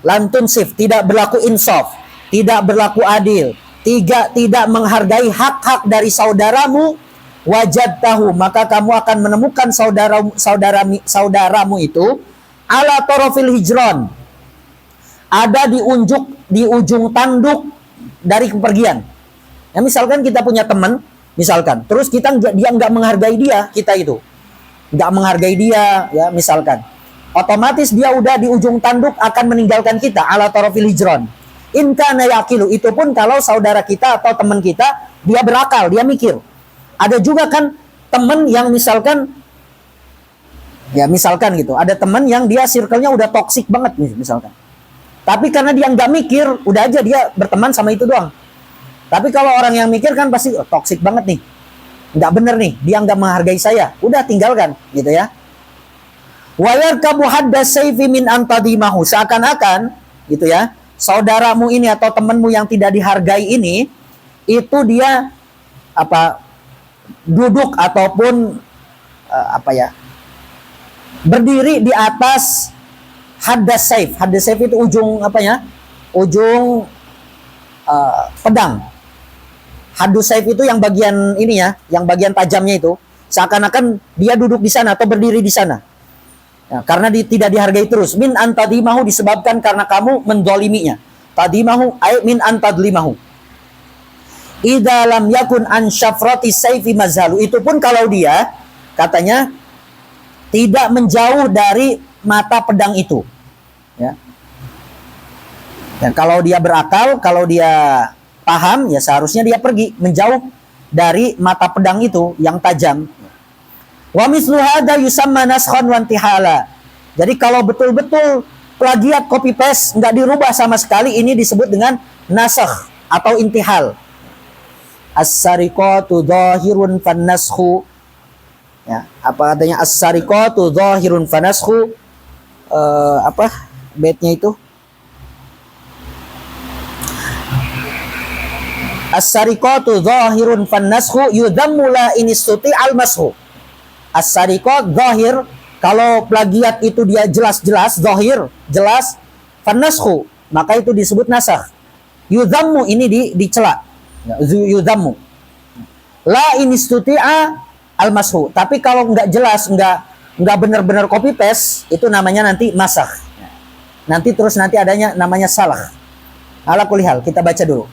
lantunsif, tidak berlaku insaf, tidak berlaku adil, tidak menghargai hak-hak dari saudaramu, wajadtahu, maka kamu akan menemukan saudaramu itu ala tarafil hijron, ada di ujung tanduk dari kepergian. Ya, misalkan kita punya teman, misalkan, terus dia nggak menghargai kita itu nggak menghargai dia, ya misalkan, otomatis dia udah di ujung tanduk akan meninggalkan kita, ala tarafil hijron. In kana yaqilu, itu pun kalau saudara kita atau teman kita dia berakal, dia mikir. Ada juga kan teman yang misalkan, ya misalkan gitu, ada teman yang dia circle-nya udah toksik banget misalkan. Tapi karena dia nggak mikir, udah aja dia berteman sama itu doang. Tapi kalau orang yang mikir kan pasti toksik banget nih, nggak bener nih, dia nggak menghargai saya, udah tinggalkan, gitu ya. Wayarkabu hadda sayfi min antadimahu, seakan-akan gitu ya, saudaramu ini atau temanmu yang tidak dihargai ini, itu dia duduk ataupun berdiri di atas haddas sayf. Haddas sayf itu ujung ujung pedang. Haddus sayf itu yang bagian ini ya, yang bagian tajamnya itu. Seakan-akan dia duduk di sana atau berdiri di sana. Ya, karena tidak dihargai terus. Min antadimahu, disebabkan karena kamu mendoliminya. Tadimahu ay min antadlimahu. Idza lam yakun an syafrati sayfi mazhalu. Itu pun kalau dia katanya tidak menjauh dari mata pedang itu. Ya. Dan kalau dia berakal, kalau dia paham, ya seharusnya dia pergi menjauh dari mata pedang itu yang tajam. Wa mislu hadza yusamma naskhan wa intihala. Jadi kalau betul-betul plagiat copy paste enggak dirubah sama sekali, ini disebut dengan nasakh atau intihal. As-sariqatu dhahirun fan-naskhu. Ya, apa katanya as-sariqatu dhahirun fan-naskhu? Baitnya itu? As-sariqatu dhahirun fan-naskhu yudhammu la inistuti al-mashu. As-sariqat dhahir, kalau plagiat itu dia jelas-jelas dhahir, jelas, fan-naskhu, maka itu disebut nasakh. Yudhammu ini dicela. Yudhammu. La inistuti'a al-mashu. Tapi kalau enggak jelas, enggak benar-benar copy paste, itu namanya nanti masakh. Nanti adanya namanya salah. Ala kulli hal, kita baca dulu.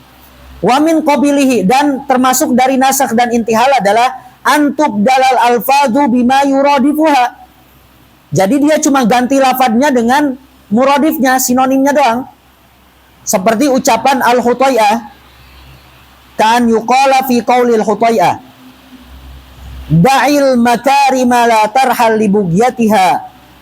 Wa min qabilihi, dan termasuk dari nasakh dan intihal adalah antub dalal alfadhu bima yuradifuha. Jadi dia cuma ganti lafadznya dengan muradifnya, sinonimnya doang. Seperti ucapan al-Hutai'ah, kan yuqala fi qaulil Hutai'ah, da'il makarima la tarhal li bugyatiha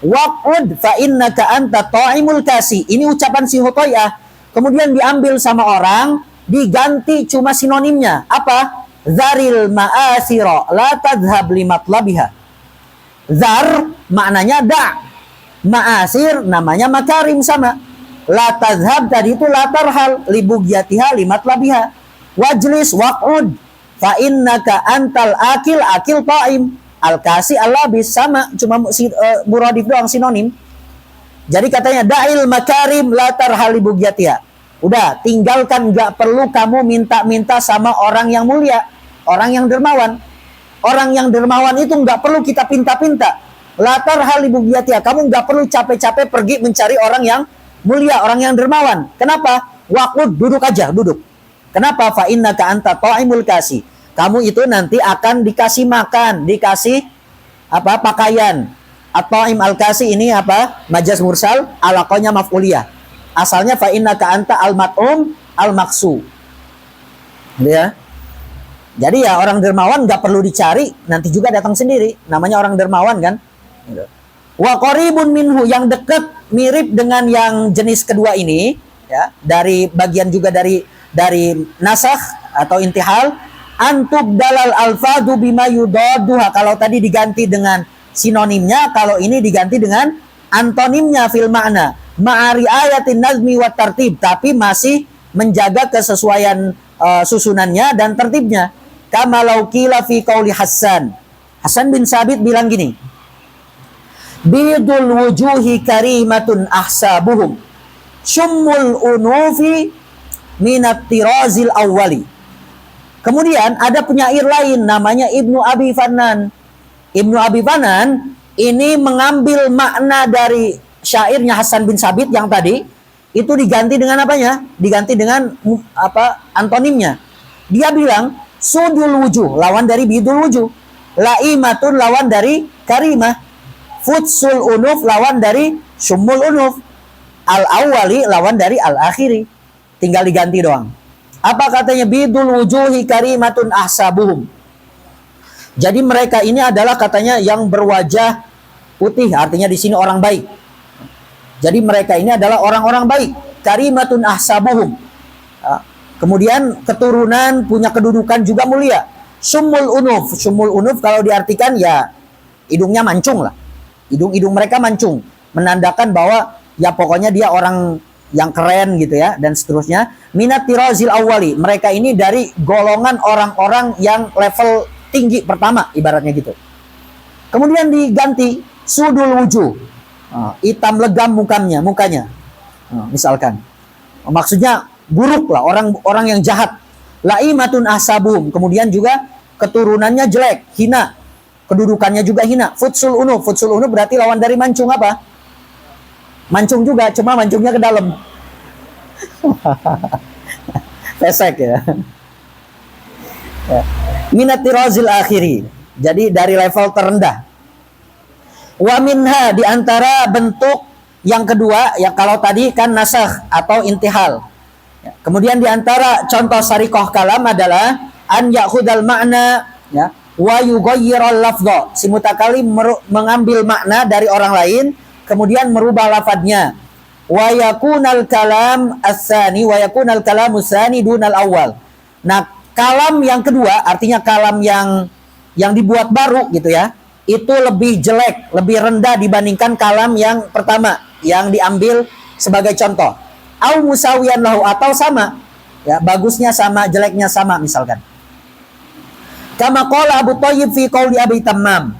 waqud fa innaka anta ta'imul kasi. Ini ucapan si Hutai'ah, kemudian diambil sama orang, diganti cuma sinonimnya. Apa? Zaril ma'asira la tadhhab li matlabiha. Zar maknanya da, ma'asir namanya makarim sama. La tadhhab tadi itu la tarhal li bugyatiha li matlabiha. Wajlis waq'ud fa innaka antal akil ta'im. Al-kasi al-labis sama, cuma muradif doang, sinonim. Jadi katanya da'il makarim la tarhal li bugyatiha. Udah, tinggalkan, gak perlu kamu minta-minta sama orang yang mulia, orang yang dermawan. Orang yang dermawan itu gak perlu kita pinta-pinta. Latar halibugiatia, kamu gak perlu capek-capek pergi mencari orang yang mulia, orang yang dermawan. Kenapa? Waqud, duduk aja, duduk. Kenapa? Fa innaka anta ta'imul kasi. Kamu itu nanti akan dikasih makan, dikasih pakaian. At-ta'im al-kasi ini majaz mursal, alaqonya maf'uliyah. Asalnya fa innaka anta al-mat'um al-maksu. Ya. Jadi ya orang dermawan nggak perlu dicari, nanti juga datang sendiri. Namanya orang dermawan kan. Wa qaribun minhu, yang dekat mirip dengan yang jenis kedua ini, ya, dari bagian juga dari nasakh atau intihal, antub dalal alfadu bima yudaduha. Kalau tadi diganti dengan sinonimnya, kalau ini diganti dengan antonimnya fil makna. Ma'ari ayatin nazmi wa tartib, tapi masih menjaga kesesuaian susunannya dan tertibnya. Kama law qila fi qauli Hasan. Hasan bin Sabit bilang gini, bidul wujuhi karimatun ahsabuhum syummul unufi minat tirazil awwali. Kemudian ada penyair lain namanya Ibnu Abi Fanan. Ibnu Abi Fanan ini mengambil makna dari syairnya Hasan bin Sabit yang tadi, itu diganti dengan apanya? Diganti dengan antonimnya. Dia bilang sudul wujuh lawan dari bidul wujuh, laimatun lawan dari karimah, futsul unuf lawan dari sumul unuf, al awali lawan dari al akhiri. Tinggal diganti doang. Apa katanya? Bidul wujuhi karimatun ahsabuhum. Jadi mereka ini adalah katanya yang berwajah putih, artinya di sini orang baik. Jadi mereka ini adalah orang-orang baik. Karimatun ahsabuhum. Kemudian keturunan, punya kedudukan juga mulia. Sumul unuf. Sumul unuf kalau diartikan ya hidungnya mancung lah. Hidung mereka mancung, menandakan bahwa ya pokoknya dia orang yang keren gitu ya, dan seterusnya. Minat tirazil awali, mereka ini dari golongan orang-orang yang level tinggi pertama, ibaratnya gitu. Kemudian diganti sudul wujuh, hitam legam mukanya, misalkan. Maksudnya buruk lah, orang yang jahat. Laimatun ahsabuhum, kemudian juga keturunannya jelek, hina. Kedudukannya juga hina. Futsul unuf berarti lawan dari mancung apa? Mancung juga, cuma mancungnya ke dalam. Pesek ya. Minat tirazil akhiri, jadi dari level terendah. Wa minha, di antara bentuk yang kedua, ya kalau tadi kan nasakh atau intihal. Kemudian di antara contoh sariqah kalam adalah an ya'khudal makna, ya, wa yughayyiral lafdha, si mutakalim mengambil makna dari orang lain kemudian merubah lafadznya. Wa yakunal kalam as-tsani wa yakunal kalamu tsani dunal awal. Nah, kalam yang kedua, artinya kalam yang dibuat baru gitu ya, itu lebih jelek, lebih rendah dibandingkan kalam yang pertama yang diambil sebagai contoh. Au musawiyan lahu, atau sama, ya, bagusnya sama, jeleknya sama misalkan. Kama qala Abu Thayyib fi qauli Abi Tammam.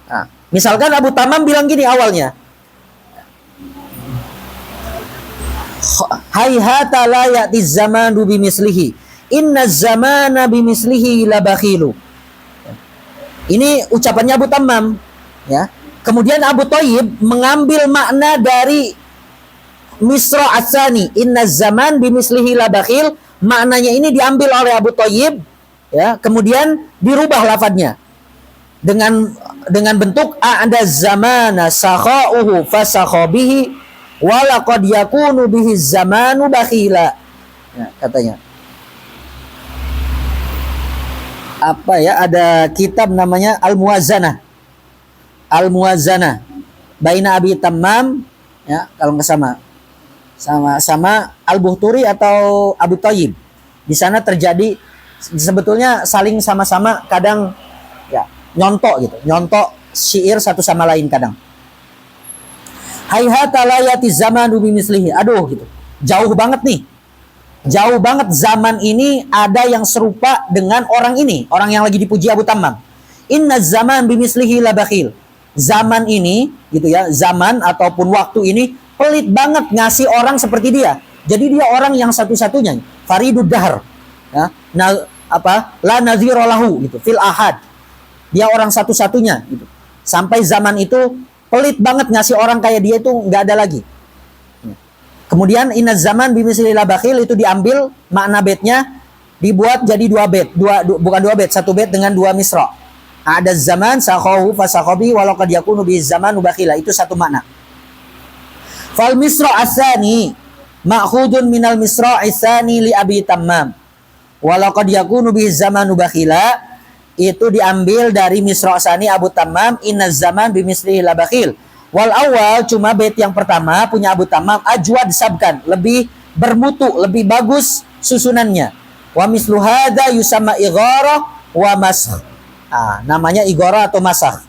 Nah, misalkan Abu Tammam bilang gini awalnya, hayhata la ya'ti zamanu bimislihi, inna zamana bimislihi la bakhilu. Ini ucapannya Abu Tammam, ya. Kemudian Abu Thayyib mengambil makna dari Misra As-Sani, inna zaman bimislihi la bakhil. Maknanya ini diambil oleh Abu Thayyib, ya, kemudian dirubah lafadznya dengan bentuk a'da zamana sakha'uhu fasakhabihi wa laqad yakunu bihi zamanu bakhila, ya, katanya. Apa ya, ada kitab namanya Al-Muwazzanah baina Abi Tammam, ya, kalau nggak sama Al-Buhturi atau Abu Thayyib. Di sana terjadi sebetulnya saling sama-sama kadang ya nyontok syair satu sama lain kadang. Hayhata la yati zamanu bimislihi. Aduh gitu. Jauh banget nih. Jauh banget zaman ini ada yang serupa dengan orang ini, orang yang lagi dipuji Abu Tammam. Inna zaman bimislihi la bakhil. Zaman ini gitu ya, zaman ataupun waktu ini pelit banget ngasih orang seperti dia. Jadi dia orang yang satu-satunya, faridud dahr. Ya, la nazira lahu gitu, fil ahad. Dia orang satu-satunya gitu. Sampai zaman itu pelit banget ngasih orang kayak dia itu nggak ada lagi. Kemudian inna zaman bimislihi la bakhil itu diambil makna baitnya dibuat jadi dua bait, bukan dua bait, satu bait dengan dua misra. Ada zaman sakhahu fasakhabi walau qad yakunu bi zamanu bakhila, itu satu makna. Fal misra asani ma'khudun minal misra isani li Abi Tammam walau qad yakunu bi zamanu bakhila itu diambil dari Misra' Sani Abu Tammam, Innaz zaman bimislihi la bakhil. Wal awal, cuma bait yang pertama punya Abu Tammam, ajwad sabkan, lebih bermutu, lebih bagus susunannya. Wa mislu hadza yusamma igharah wa masakh. Namanya igharah atau masakh.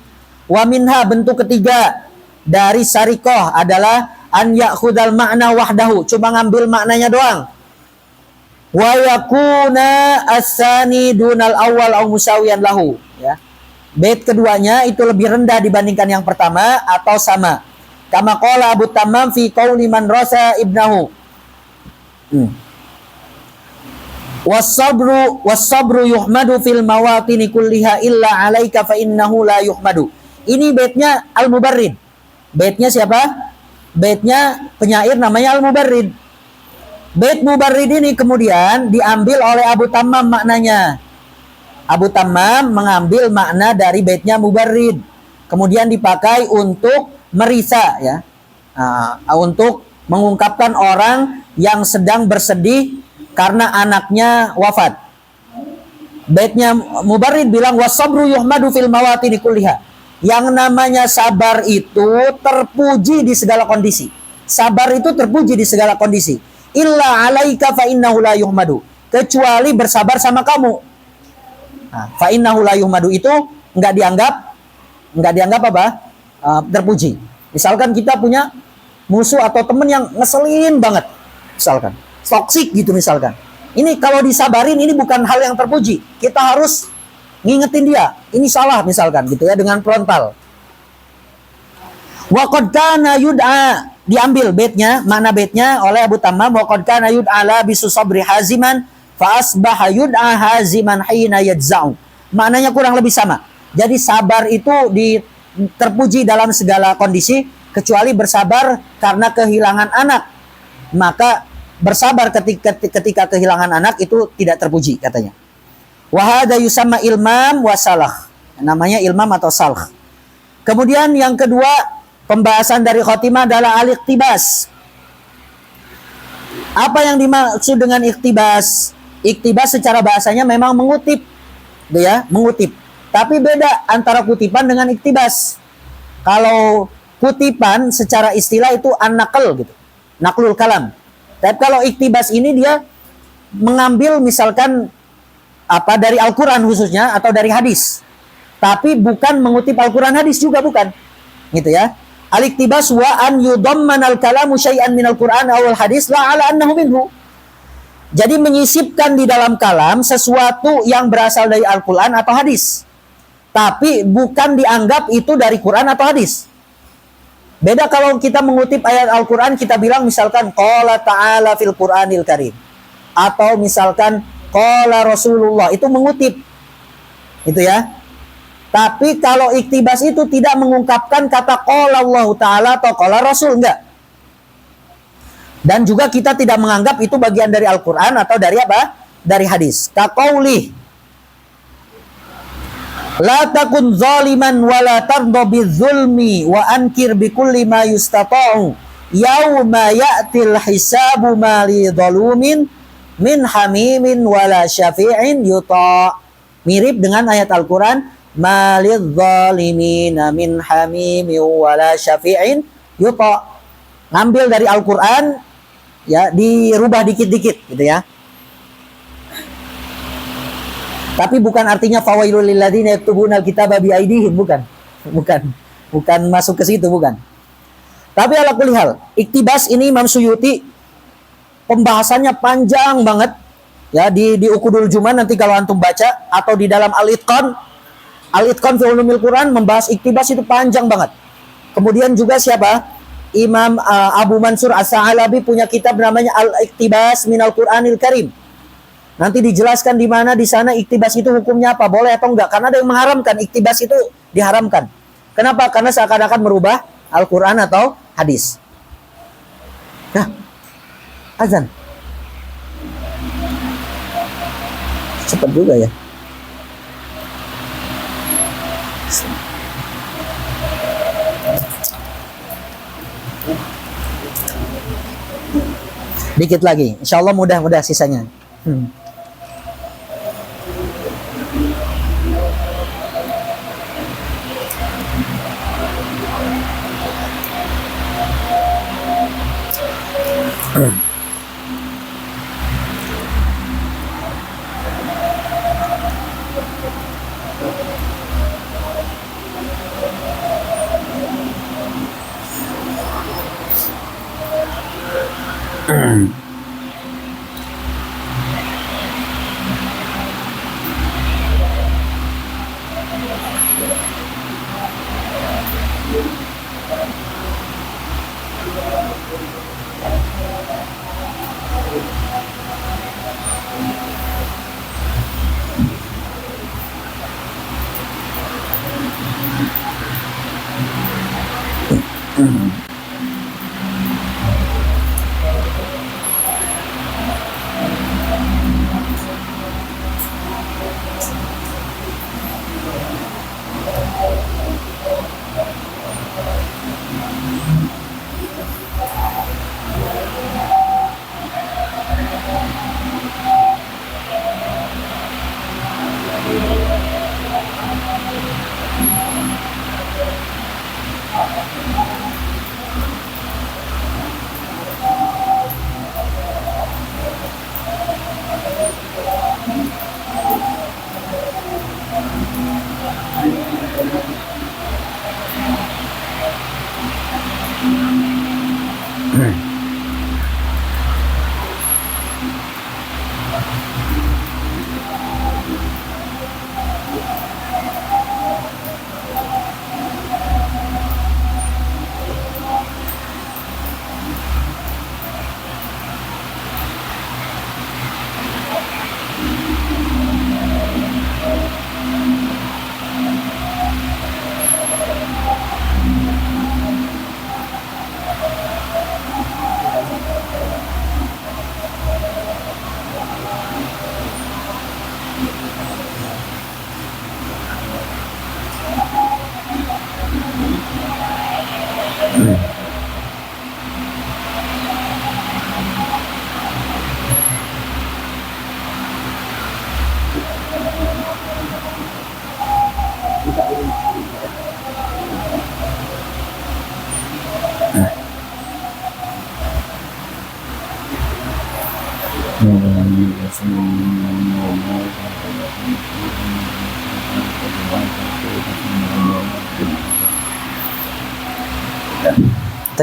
Wa minha, bentuk ketiga dari sarikoh adalah an ya'khudal makna wahdahu, cuma ngambil maknanya doang. Wa yakuna as-sani dunal awal au musawiyan lahu, ya. Bait keduanya itu lebih rendah dibandingkan yang pertama atau sama. Kama qala Abu Tammam fi qauli man rasa ibnahu. Was-sabru yuhmadu fil mawatini kulliha illa alaika fa innahu la yuhmadu. Ini baitnya Al-Mubarrid. Baitnya siapa? Baitnya penyair namanya Al-Mubarrid. Bait Mubarrid ini kemudian diambil oleh Abu Tammam maknanya. Abu Tammam mengambil makna dari baitnya Mubarrid, kemudian dipakai untuk merisa, ya, untuk mengungkapkan orang yang sedang bersedih karena anaknya wafat. Baitnya Mubarrid bilang wasabru yuhmadu fil mawatini kulliha. Yang namanya sabar itu terpuji di segala kondisi. Sabar itu terpuji di segala kondisi. Illa alaika fa innahu la yuhmadu. Kecuali bersabar sama kamu. Fa innahu la yuhmadu itu enggak dianggap apa? Terpuji. Misalkan kita punya musuh atau teman yang ngeselin banget, misalkan toksik gitu misalkan. Ini kalau disabarin ini bukan hal yang terpuji. Kita harus ngingetin dia, ini salah misalkan gitu ya, dengan frontal. Wa qad kana yud'a, diambil baitnya, makna baitnya oleh Abu Tammam, wa qad kana yud'a la bisu sabri haziman fa asbaha yud'a haziman hina yadza'u. Maknanya kurang lebih sama. Jadi sabar itu terpuji dalam segala kondisi kecuali bersabar karena kehilangan anak. Maka bersabar ketika kehilangan anak itu tidak terpuji katanya. Wa hadza yusamma ilmam wa salah. Namanya ilmam atau salah. Kemudian yang kedua, pembahasan dari khotimah adalah al-iktibas. Apa yang dimaksud dengan iktibas? Iktibas secara bahasanya memang mengutip, ya, mengutip. Tapi beda antara kutipan dengan iktibas. Kalau kutipan secara istilah itu an-naql gitu, naqlul kalam. Tapi kalau iktibas ini dia mengambil misalkan apa dari Al-Quran khususnya atau dari hadis. Tapi bukan mengutip Al-Quran hadis juga bukan. Gitu ya. Al-iktibas wa an yudammanal kalamu syai'an minal Qur'an awal hadis la ala annahu minhu. Jadi menyisipkan di dalam kalam sesuatu yang berasal dari Al-Quran atau hadis. Tapi bukan dianggap itu dari Quran atau hadis. Beda kalau kita mengutip ayat Al-Quran, kita bilang misalkan qala ta'ala fil Qur'anil karim. Atau misalkan qala Rasulullah, itu mengutip. Itu ya. Tapi kalau iktibas itu tidak mengungkapkan kata qala Allah Ta'ala atau qala Rasul, enggak. Dan juga kita tidak menganggap itu bagian dari Al-Quran atau dari apa? Dari hadis. Kaqaulih la takun zaliman wa la tarda bizulmi wa ankir bikulli ma yustata'u yauma ya'til hisabu ma li zalumin min hamimin wa la syafi'in yuta'. Mirip dengan ayat Al-Quran ma li zalimina min hamimin wa la syafi'in yuta'. Ngambil dari Al-Quran, ya, dirubah dikit-dikit gitu ya. Tapi bukan artinya fawailul lil ladzina yaktubunal kitaba bi aidihim, bukan masuk ke situ, bukan. Tapi ala kulli hal, iktibas ini Imam Suyuti pembahasannya panjang banget ya, di Uqudul Juman nanti kalau antum baca, atau di dalam Al-Itqan fi Ulumil Quran membahas iktibas itu panjang banget. Kemudian juga siapa? Imam Abu Mansur As-Sa'alabi punya kitab namanya Al-Iktibas minal Qur'anil Karim. Nanti dijelaskan di mana di sana iktibas itu hukumnya apa, boleh atau enggak. Karena ada yang mengharamkan, iktibas itu diharamkan. Kenapa? Karena seakan-akan merubah Al-Quran atau hadis. Nah, azan. Cepat juga ya. Dikit lagi, insya Allah mudah sisanya.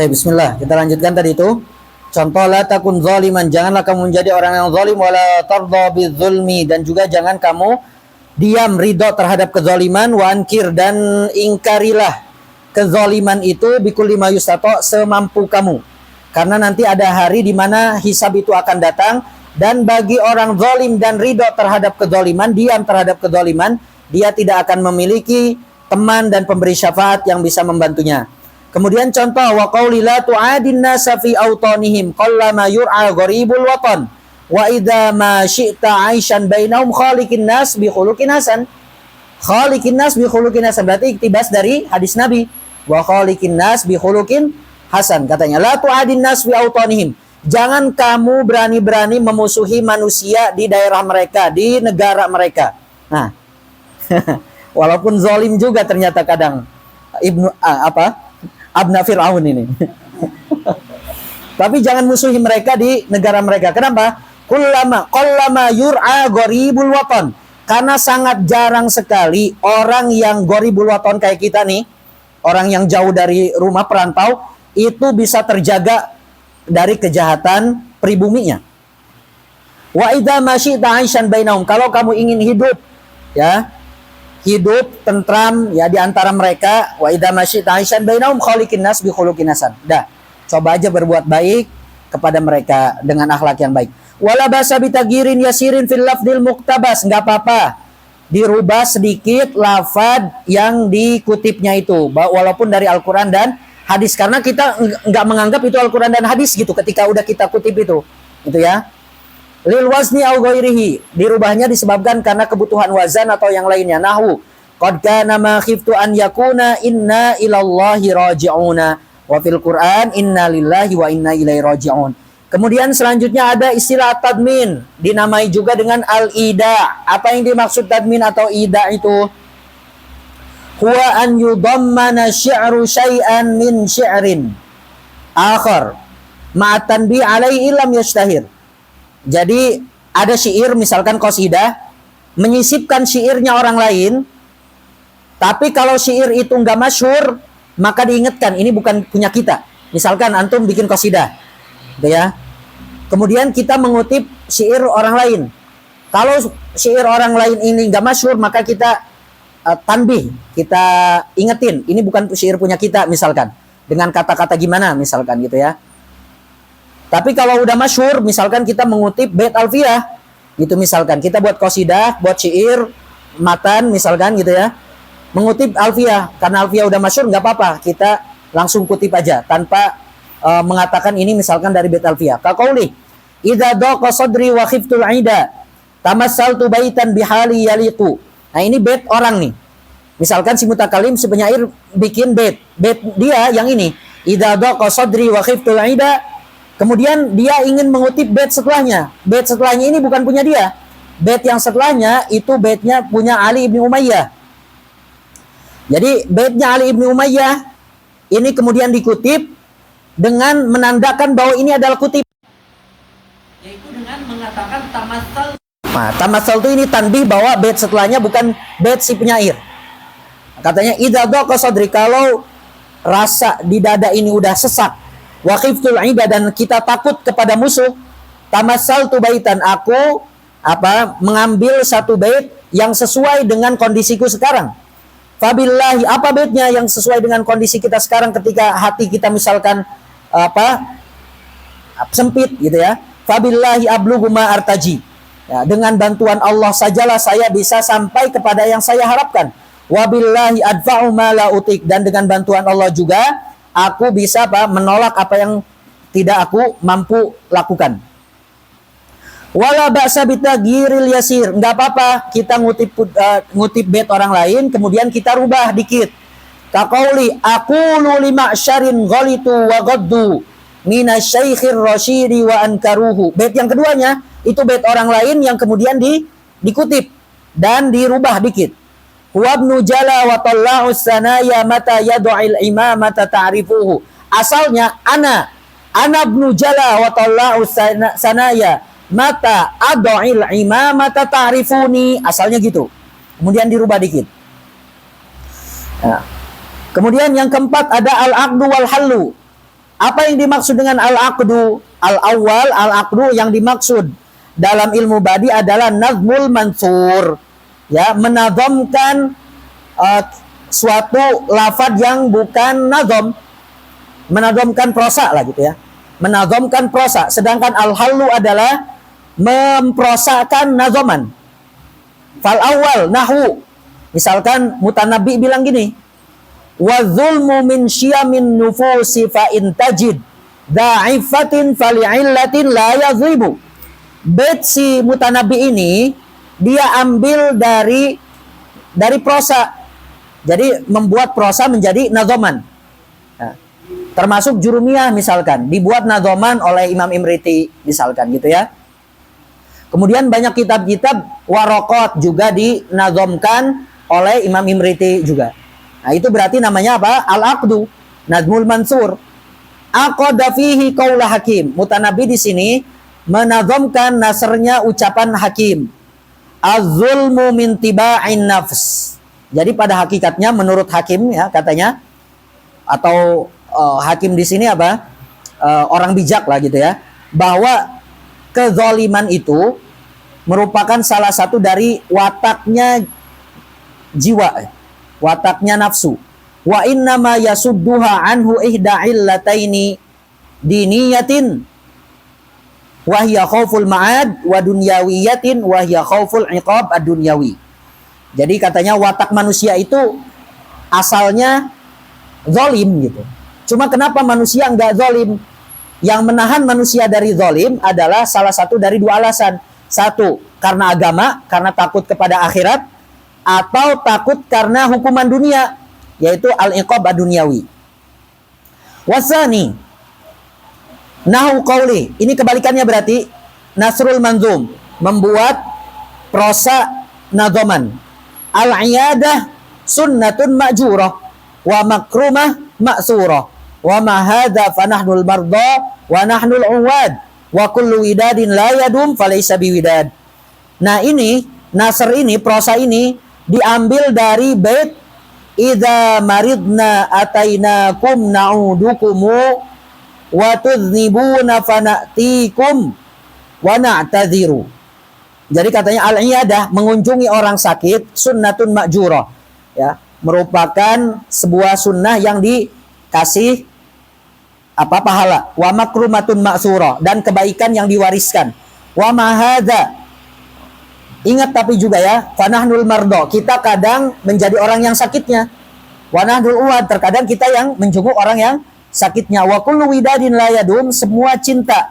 Bismillah, kita lanjutkan tadi itu. Contoh, la takun zaliman, janganlah kamu menjadi orang yang zalim, wala tardha bidzulmi, dan juga jangan kamu diam ridho terhadap kezaliman, wa ankir, dan ingkarilah kezaliman itu bikulli ma yustata, semampu kamu. Karena nanti ada hari di mana hisab itu akan datang, dan bagi orang zalim dan ridho terhadap kezaliman, diam terhadap kezaliman, dia tidak akan memiliki teman dan pemberi syafaat yang bisa membantunya. Kemudian contoh, wa qauli la tu'adin nasa fi autanihim qallama yur'a gharibul watan wa idza ma syi'ta 'aisyan bainahum khaliqin nas bi khuluqin hasan. Khaliqin nas bi khuluqin hasan berarti iktibas dari hadis Nabi, wa khaliqin nas bi khuluqin hasan. Katanya la tu'adin nas fi autanihim, jangan kamu berani-berani memusuhi manusia di daerah mereka, di negara mereka. Nah, walaupun zalim juga ternyata kadang Abna Fir'aun ini. Tapi jangan musuhi mereka di negara mereka. Kenapa? Qallama yur'a gharibul watan. Karena sangat jarang sekali orang yang gharibul watan kayak kita nih, orang yang jauh dari rumah, perantau, itu bisa terjaga dari kejahatan pribuminya. Wa idza ma syi'ta 'aisyan bainahum, kalau kamu ingin hidup tentram di antara mereka, wa idza masyita 'aisyan bainahum khaliqin nas bi khuluqin hasan. Dah, coba aja berbuat baik kepada mereka dengan akhlak yang baik. Wala basa bitagirin yasirin fil lafdil muktabas, enggak apa-apa dirubah sedikit lafaz yang dikutipnya itu, walaupun dari Al-Qur'an dan hadis, karena kita enggak menganggap itu Al-Qur'an dan hadis gitu ketika udah kita kutip itu ya. Lil wazni au ghairihi, dirubahnya disebabkan karena kebutuhan wazan atau yang lainnya. Nahwu qad kana ma khiftu an yakuna inna ilallahi raji'una, wa fil Qur'an inna lillahi wa inna ilaihi raji'un. Kemudian selanjutnya ada istilah tadmin, dinamai juga dengan al-ida. Apa yang dimaksud tadmin atau ida itu? Huwa an yudammana syi'ru syai'an min syi'rin akhar ma'atan bi alaihi lam yashtahir. Jadi ada syair misalkan qasidah menyisipkan syairnya orang lain, tapi kalau syair itu nggak masyhur maka diingatkan ini bukan punya kita. Misalkan antum bikin qasidah, gitu ya. Kemudian kita mengutip syair orang lain. Kalau syair orang lain ini nggak masyhur maka kita tanbih, kita ingetin ini bukan syair punya kita misalkan. Dengan kata-kata gimana misalkan gitu ya. Tapi kalau udah masyhur, misalkan kita mengutip bait alfiyah, gitu misalkan kita buat qasidah, buat syair, matan misalkan gitu ya, mengutip alfiyah, karena alfiyah udah masyhur nggak apa-apa, kita langsung kutip aja tanpa mengatakan ini misalkan dari bait alfiyah. Kaqauli, idza daqa sadri wa khiftul aida, tamassaltu baitan bihali yaliqu. Nah ini bait orang nih. Misalkan si mutakalim, si penyair bikin bait dia yang ini, idza daqa sadri wa khiftul aida. Kemudian dia ingin mengutip bait setelahnya. Bait setelahnya ini bukan punya dia. Bait yang setelahnya itu baitnya punya Ali ibn Umayyah. Jadi baitnya Ali ibn Umayyah ini kemudian dikutip dengan menandakan bahwa ini adalah kutip. Yaitu dengan mengatakan tamassal. Nah, tamassal itu ini tanbih bahwa bait setelahnya bukan bait si penyair. Katanya idza daqa sadri, kalau rasa di dada ini udah sesak, wa khiftul ida, dan kita takut kepada musuh, tamassaltu baitan, aku mengambil satu bait yang sesuai dengan kondisiku sekarang. Fabillahi, apa baitnya yang sesuai dengan kondisi kita sekarang ketika hati kita misalkan sempit gitu ya. Fabillahi ablughu ma artaji. Ya, dengan bantuan Allah sajalah saya bisa sampai kepada yang saya harapkan. Wabillahi adfa'u ma la utik, dan dengan bantuan Allah juga aku bisa menolak apa yang tidak aku mampu lakukan. Wala ba'sa bitaghyiril yasir, enggak apa-apa kita ngutip bait orang lain kemudian kita rubah dikit. Kaqauli aqulu lima'syarin ghalitu wa gaddu minasyaikhir rasyidi wa ankaruhu. Bait yang keduanya itu bait orang lain yang kemudian dikutip dan dirubah dikit. Wabnu jala wa tallahu sanaya mata yad'il imamata ta'rifuhu. Asalnya ana ibnu jala wa tallahu sanaya mata ad'il imamata ta'rifuni. Asalnya gitu. Kemudian dirubah dikit. Nah. Kemudian yang keempat ada al-aqdu wal hallu. Apa yang dimaksud dengan al-aqdu? Al-awwal, al-aqdu yang dimaksud dalam ilmu badi adalah nazmul mansur. Ya, menazamkan suatu lafaz yang bukan nazam, menazamkan prosa lah gitu ya, menazamkan prosa. Sedangkan al-hallu adalah memprosakan nazaman. Fal awal nahwu, misalkan Mutanabbi bilang gini, wa zulmu min syiamin nufusi fa in tajid dha'ifatin fali'illatin la yazribu. Bait si Mutanabbi ini dia ambil dari prosa. Jadi membuat prosa menjadi nazoman. Nah, termasuk Jurumiyah misalkan, dibuat nazoman oleh Imam Imriti misalkan gitu ya. Kemudian banyak kitab-kitab waraqat juga dinazomkan oleh Imam Imriti juga. Nah, itu berarti namanya apa? Al-aqdu, nazmul mansur. Aqada fihi qaula hakim. Mutanabbi di sini menazomkan nasrnya ucapan hakim. Az-zulmu min tiba'in nafs. Jadi pada hakikatnya menurut hakim ya katanya, atau hakim di sini orang bijak lah gitu ya, bahwa kezaliman itu merupakan salah satu dari wataknya jiwa, wataknya nafsu. Wa innama yasudduha anhu ihda illataini diniyatin wahya khauful ma'ad wa dunyawiyatin wahya khauful iqab ad-dunyawi. Jadi katanya watak manusia itu asalnya zalim gitu. Cuma kenapa manusia enggak zalim? Yang menahan manusia dari zalim adalah salah satu dari dua alasan. Satu, karena agama, karena takut kepada akhirat, atau takut karena hukuman dunia, yaitu al-iqab ad-dunyawi. Wasani nahu qauli, ini kebalikannya berarti nasrul manzum, membuat prosa nazoman. Al-iyadah sunnatun ma'jurah wa makrumah ma'surah. wa ma hadza fa nahnul marda wa nahnul uwad wa kullu widadin la yadum falaysa biwidad. Nah ini nasr ini, prosa ini diambil dari bait idza maridna atainakum na'udukumu wa tudznibuna fana'tikum wa na'tadhiru. Jadi katanya al-iyadah, mengunjungi orang sakit, sunnatun ma'jurah, ya, merupakan sebuah sunnah yang dikasih pahala. Wa makrumatun ma'surah, dan kebaikan yang diwariskan. Wa ma hadza, ingat tapi juga ya, fanahnul mardo, kita kadang menjadi orang yang sakitnya. Wa nahnul uwad, terkadang kita yang menjenguk orang yang sakitnya. Wa kullu widadin la yadum, semua cinta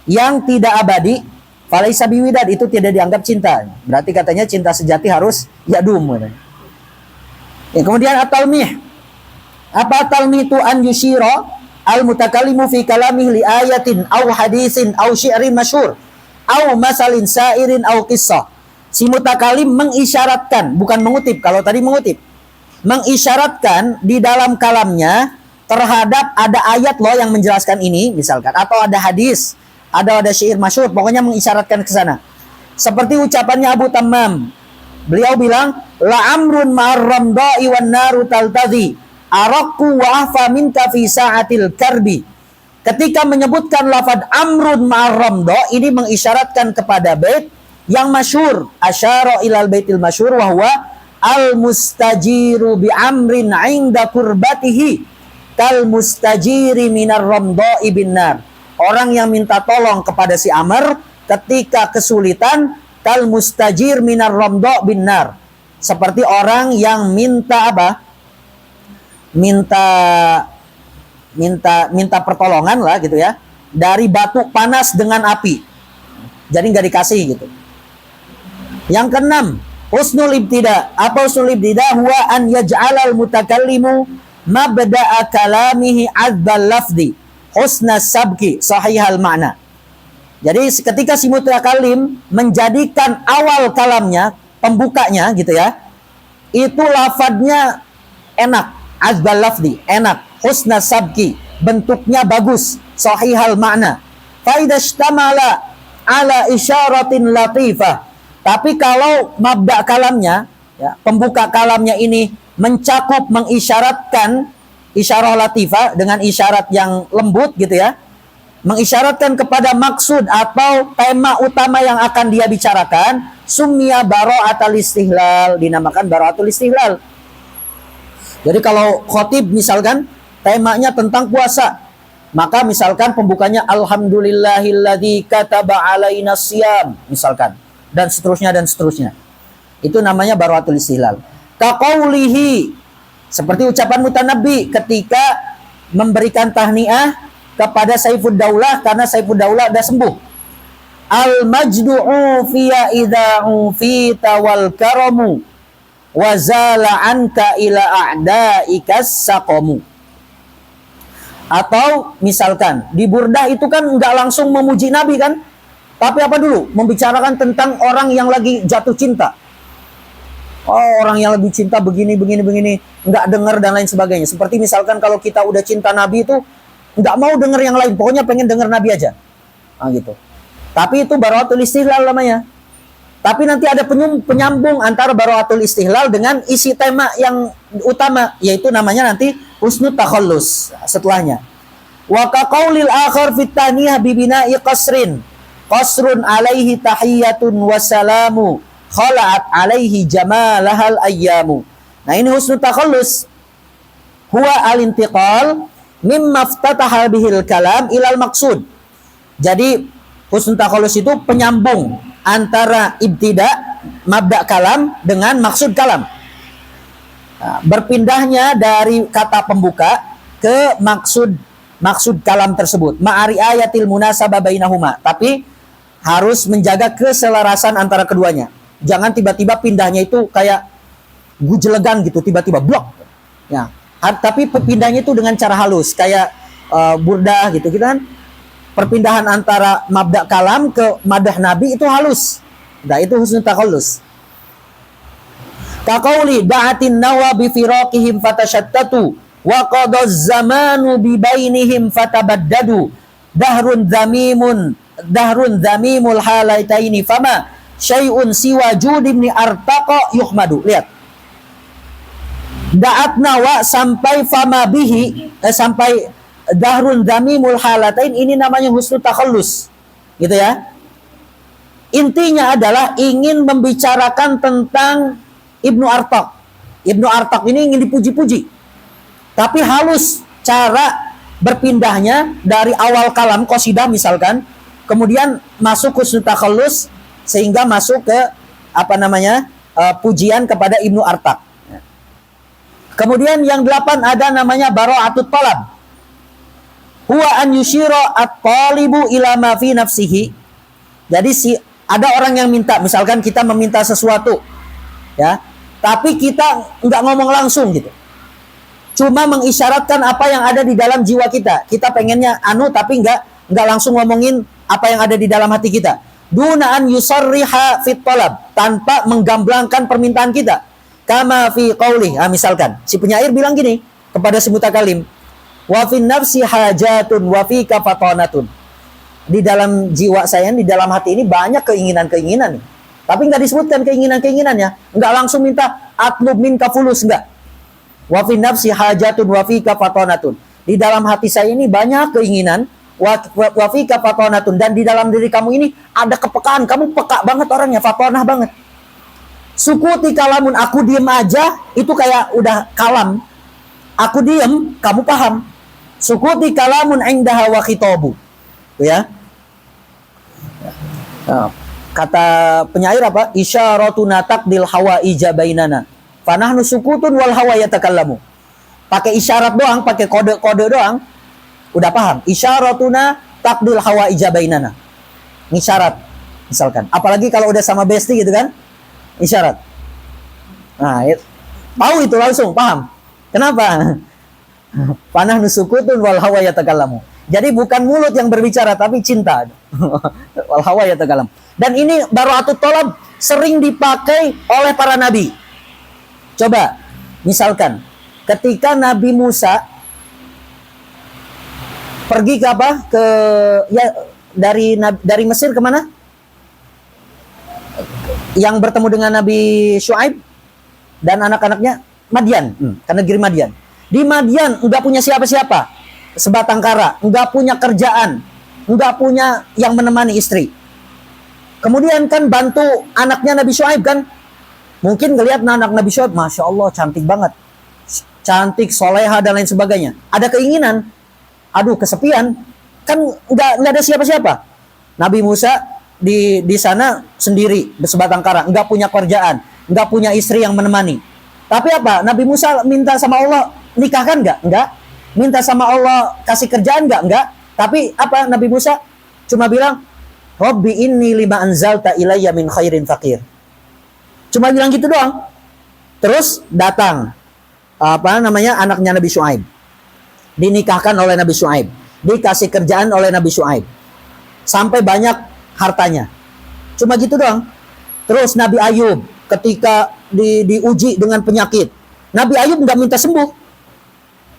yang tidak abadi, falaisa biwidad, itu tidak dianggap cinta. Berarti katanya cinta sejati harus yadum. Ya, kemudian at-talmih. Apa talmih itu? An yushira al-mutakallimu fi kalamih li ayatin aw hadisin aw syi'rin masyhur aw masalin sairin aw qissah. Si mutakalim mengisyaratkan, bukan mengutip. Kalau tadi mengutip, mengisyaratkan di dalam kalamnya terhadap ada ayat loh yang menjelaskan ini, misalkan, atau ada hadis, ada syair masyhur, pokoknya mengisyaratkan ke sana. Seperti ucapannya Abu Tammam. Beliau bilang, la amrun ma'ar ramda'i wan naru taltadhi araku wa afa minka fi sa'atil karbi. Ketika menyebutkan lafaz amrun ma'ar ramda, ini mengisyaratkan kepada bait yang masyhur, asyara ilal baitil masyhur wa huwa al mustajiru bi amrin 'inda kurbatihi kal mustajiri minar ramda'i bin nar. Orang yang minta tolong kepada si Amr ketika kesulitan, kal mustajir minar ramda' bin nar, seperti orang yang minta apa? Minta pertolongan lah gitu ya, dari batu panas dengan api. Jadi nggak dikasih gitu. Yang keenam, husnul ibtida. Apa husnul ibtida? Huwa an yaj'alal mutakallimu mabda'a kalamihi adzal lafzi husna sabki sahihal makna. Jadi ketika si mutakalim menjadikan awal kalamnya, pembukanya gitu ya, itu lafadznya enak, adzal lafzi, enak, husna sabki, bentuknya bagus, sahihal makna. Fa idza ishtamala ala isyaratin latifah. Tapi kalau mabda kalamnya, ya, pembuka kalamnya ini mencakup, mengisyaratkan isyarah latifah dengan isyarat yang lembut gitu ya, mengisyaratkan kepada maksud atau tema utama yang akan dia bicarakan, summiya bara'atul istihlal, dinamakan bara'atul istihlal. Jadi kalau khotib misalkan temanya tentang puasa, maka misalkan pembukanya alhamdulillahilladzi kataba alaina siyam misalkan, dan seterusnya. Itu namanya bara'atul istihlal. Kaqaulihi, seperti ucapan Mutanabbi ketika memberikan tahniah kepada Saifud Daulah karena Saifud Daulah sudah sembuh. Al-majdu'u fiya idha'u fita wal karamu wa zala anka ila a'da'ikas saqamu. Atau misalkan di Burdah itu kan enggak langsung memuji Nabi kan, tapi apa dulu? Membicarakan tentang orang yang lagi jatuh cinta. Oh, orang yang lebih cinta begini, nggak dengar dan lain sebagainya. Seperti misalkan kalau kita udah cinta Nabi itu nggak mau dengar yang lain, pokoknya pengen dengar Nabi aja, gitu. Tapi itu bara'atul istihlal namanya. Tapi nanti ada penyambung antara bara'atul istihlal dengan isi tema yang utama, yaitu namanya nanti husnul takhallus setelahnya. Wa kaqaulil akhar fit taniyah bi bina'i qasrun alaihi tahiyyatun wassalamu khala'at alaihi jamalahal ayyamu. Nah ini husnul takhallus, huwa al-intiqal mimma iftataha bihil kalam ilal maqsud. Jadi husnul takhallus itu penyambung antara ibtida, mabda kalam dengan maksud kalam. Nah, berpindahnya dari kata pembuka ke maksud kalam tersebut. Ma'ari ayatil munasabah bainahuma, tapi harus menjaga keselarasan antara keduanya. Jangan tiba-tiba pindahnya itu kayak gujelegan gitu, tiba-tiba blok. Ya, tapi pindahnya itu dengan cara halus, kayak Burdah gitu kan. Perpindahan antara mabda kalam ke madah Nabi itu halus. Nah, itu husnul takhallus. Kaqauli da'atin nawa bi firaqihim fatashattatu wa qadaz zamanu bi bainihim fatabaddadu dahrun zamimul halaitaini fama syai'un siwa judin ni artaqa yuhmadu. Lihat, da'at nawa sampai fama bihi sampai dahrun zamimul halatain, ini namanya husnul takhallus, gitu ya. Intinya adalah ingin membicarakan tentang Ibnu Artaq. Ibnu Artaq ini ingin dipuji-puji, tapi halus cara berpindahnya dari awal kalam qasidah misalkan, kemudian masuk husnul takhallus sehingga masuk ke pujian kepada Ibnu Artaq. Kemudian yang 8 ada namanya bara'atut talab. Huwa an yushira at-talibu ila ma fi nafsihi. Jadi ada orang yang minta, misalkan kita meminta sesuatu, ya, tapi kita nggak ngomong langsung gitu. Cuma mengisyaratkan apa yang ada di dalam jiwa kita. Kita pengennya tapi nggak langsung ngomongin apa yang ada di dalam hati kita. Dunaan yusarriha fit talab, tanpa menggamblangkan permintaan kita. Kama fi qaulih, misalkan si penyair bilang gini kepada si mutakalim, wa fin nafsi hajatun wa fika fatanatun. Di dalam jiwa saya, di dalam hati ini banyak keinginan-keinginan, tapi nggak disebutkan keinginan-keinginannya, nggak langsung minta atlub minka fulus, nggak. Wa fin nafsi hajatun wa fika fatanatun. Di dalam hati saya ini banyak keinginan, wa fika fatanatun, dan di dalam diri kamu ini ada kepekaan, kamu peka banget orangnya, fatanah banget. Sukuti kalamun, aku diem aja itu kayak udah kalam. Aku diem, kamu paham. Sukuti kalamun indaha wa khitabu. Ya. Kata penyair apa? Isyaratuna taqdil hawaija bainana. Fanahnu sukutun wal hawa yatakallamu. Pakai isyarat doang, pakai kode-kode doang, udah paham. Isyaratuna taqdil hawaija bainana. Isyarat misalkan. Apalagi kalau udah sama bestie gitu kan? Isyarat. Nah, tahu itu langsung paham. Kenapa? Panah nusukutun wal hawa yatakallamu. Jadi bukan mulut yang berbicara, tapi cinta. Wal hawa yatakallamu. Dan ini bara'atut talab sering dipakai oleh para nabi. Coba, misalkan ketika Nabi Musa pergi ke apa? Dari Mesir kemana? Yang bertemu dengan Nabi Syuaib dan anak-anaknya, Madian, ke negeri Madian. Di Madian enggak punya siapa-siapa, sebatang kara, enggak punya kerjaan, enggak punya yang menemani istri. Kemudian kan bantu anaknya Nabi Syuaib kan, mungkin ngelihat anak Nabi Syuaib, masya Allah cantik banget, cantik, soleha dan lain sebagainya. Ada keinginan, kesepian, kan enggak ada siapa-siapa. Nabi Musa di sana sendiri, sebatang kara, enggak punya kerjaan, enggak punya istri yang menemani. Tapi apa? Nabi Musa minta sama Allah nikahkan enggak? Minta sama Allah kasih kerjaan enggak? Tapi apa? Nabi Musa cuma bilang, Rabbi inni lima anzalta ilayya min khairin faqir. Cuma bilang gitu doang. Terus datang anaknya Nabi Syuaib. Dinikahkan oleh Nabi Syuaib, dikasih kerjaan oleh Nabi Syuaib. Sampai banyak hartanya. Cuma gitu doang. Terus Nabi Ayub ketika diuji dengan penyakit, Nabi Ayub nggak minta sembuh.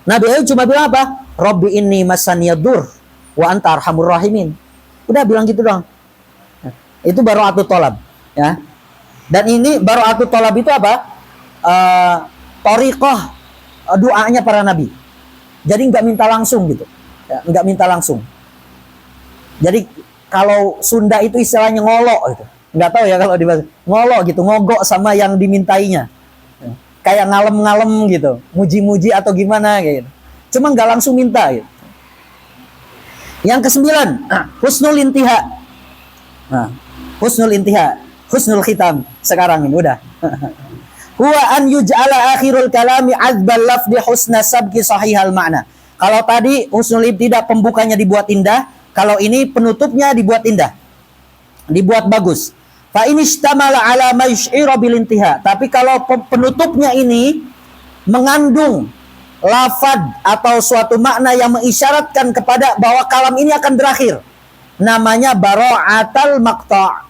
Nabi Ayub cuma bilang apa? Rabbi inni masaniyadur wa anta arhamur rahimin. Udah bilang gitu doang. Itu bara'atut talab, ya. Dan ini bara'atut talab itu apa? Thariqah doanya para nabi. Jadi nggak minta langsung gitu. Ya, nggak minta langsung. Jadi kalau Sunda itu istilahnya ngolok gitu. Nggak tahu ya kalau di ngolok gitu, ngogok sama yang dimintainya. Kayak ngalem-ngalem gitu, muji-muji atau gimana gitu. Cuma nggak langsung minta gitu. Yang ke-9, husnul intiha. Nah, husnul intiha, husnul khitam sekarang ini udah. Huwa an yuj'ala akhirul kalami azbal lafdi husna sabqi sahihal ma'na. Kalau tadi husnul ibtida pembukanya dibuat indah, kalau ini penutupnya dibuat indah, dibuat bagus. Fa in istamala ala ma yush'iru bil intiha. Tapi kalau penutupnya ini mengandung lafad atau suatu makna yang mengisyaratkan kepada bahwa kalam ini akan berakhir, namanya bara'atul maqta'.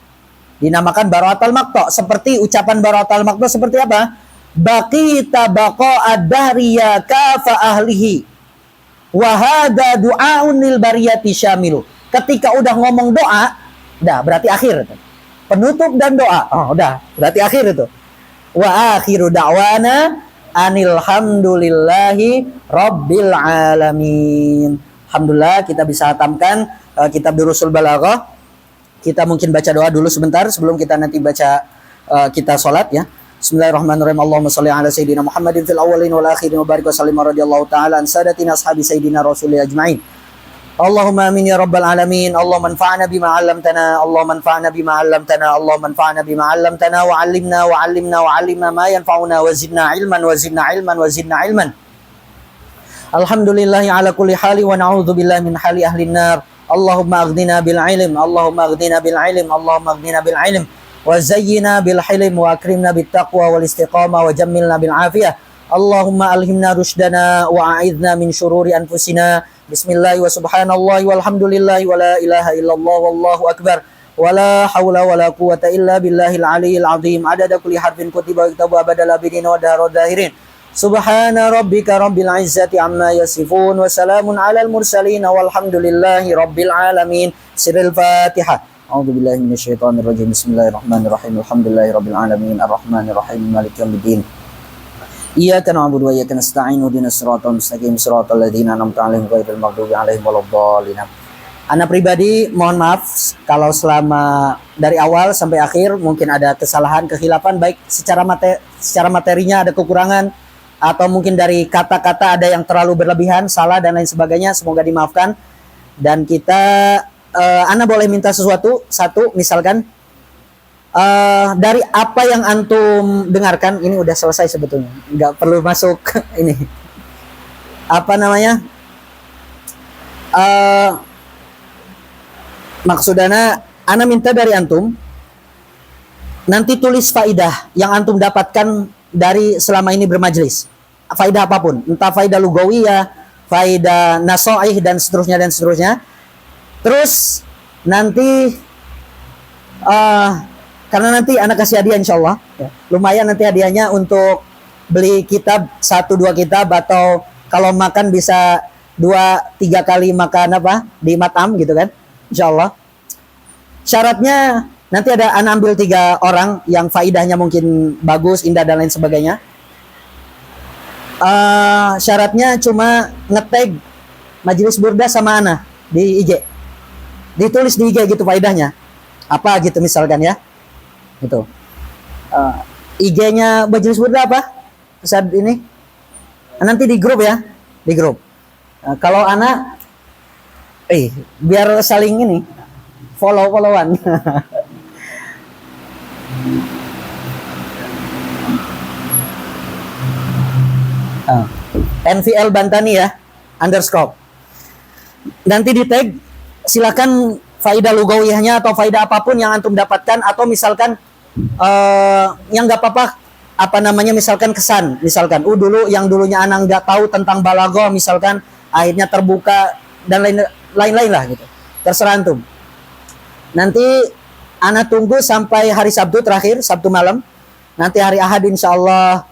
Dinamakan bara'atul maqta'. Seperti ucapan bara'atul maqta' seperti apa? baqita baqa'a dahriya kafa ahlihi wa hadza du'aun lil bariyati syamilu. Ketika udah ngomong doa, udah berarti akhir. Penutup dan doa. Oh, udah, berarti akhir itu. Wa akhiru da'wana anilhamdulillahi rabbil alamin. Alhamdulillah kita bisa hatamkan kitab Durusul Balaghah. Kita mungkin baca doa dulu sebentar sebelum kita nanti baca kita salat ya. Bismillahirrahmanirrahim. Allahumma shalli ala sayyidina Muhammadin fil awwalin wal akhirin wa barik wa sallim radhiyallahu ta'ala an sadatina ashabi sayyidina rasulil ajma'in. Allahumma amin ya rabbal alamin. Allahumma anfa'na bima 'allamtana. Allahumma anfa'na bima 'allamtana. Allahumma anfa'na bima 'allamtana wa 'allimna wa 'allimna wa 'allimna ma yanfa'una wa zidna 'ilman wa zidna 'ilman wa zidna 'ilman. Alhamdulillahi ala kulli hali wa na'udzu billahi min hali ahli an-nar. Allahumma aghnina bil 'ilm. Allahumma aghnina bil 'ilm. Allahumma aghnina bil 'ilm. Wa zayyina bil hilm wa akrimna bit taqwa wal istiqamah wa jammilna bil 'afiyah. Allahumma alhimna rushdana wa a'idna min syururi anfusina. Bismillah wa subhanallah walhamdulillah wa la ilaha illallah wallahu akbar wa la hawla wa la quwata illa billahil aliyyil azim. Adada kulli harfin kutiba wa kitabu abadal abidin wa darud dahirin. Subhana rabbika rabbil izzati amma yasifun wa salamun alal mursalin walhamdulillahi rabbil alamin. Sirril Fatihah. A'udzu billahi minasyaitonir rajim. Bismillahirrahmanirrahim. Alhamdulillahi rabbil alamin arrahmanir rahim maliki yaumiddin. Iyyaka na'budu wa iyyaka nasta'in ihdinas siratal mustaqim siratal ladzina an'amta 'alaihim ghairil maghdubi 'alaihim waladdallin. Ana pribadi mohon maaf kalau selama dari awal sampai akhir mungkin ada kesalahan, kekhilafan baik secara materinya ada kekurangan atau mungkin dari kata-kata ada yang terlalu berlebihan, salah dan lain sebagainya, semoga dimaafkan. Dan kita ana boleh minta sesuatu, satu misalkan dari apa yang antum dengarkan ini udah selesai sebetulnya, nggak perlu masuk ini apa namanya maksudana ana minta dari antum nanti tulis faidah yang antum dapatkan dari selama ini bermajlis, faidah apapun, entah faidah lugawiyah, faidah nasoih dan seterusnya. Terus nanti karena nanti anak kasih hadiah insyaallah ya. Lumayan nanti hadiahnya untuk beli kitab 1-2 kitab atau kalau makan bisa 2-3 kali makan apa di matam gitu kan insyaallah. Syaratnya nanti ada anak ambil 3 orang yang faidahnya mungkin bagus, indah dan lain sebagainya. Syaratnya cuma ngetag Majelis Burda sama ana di IG, ditulis di IG gitu faidahnya apa gitu misalkan ya. Itu IG-nya Majelis Burda apa saat ini nanti di grup ya, di grup. Kalau anak biar saling ini follow-followan. NVL Bantani ya _ nanti di tag silakan faidah lugawiyahnya atau faidah apapun yang antum dapatkan, atau misalkan yang nggak apa-apa apa namanya misalkan kesan, misalkan dulu yang dulunya anak nggak tahu tentang balaghah misalkan akhirnya terbuka dan lain-lain lah gitu, terserah antum. Nanti anak tunggu sampai hari Sabtu terakhir, Sabtu malam. Nanti hari Ahad insyaallah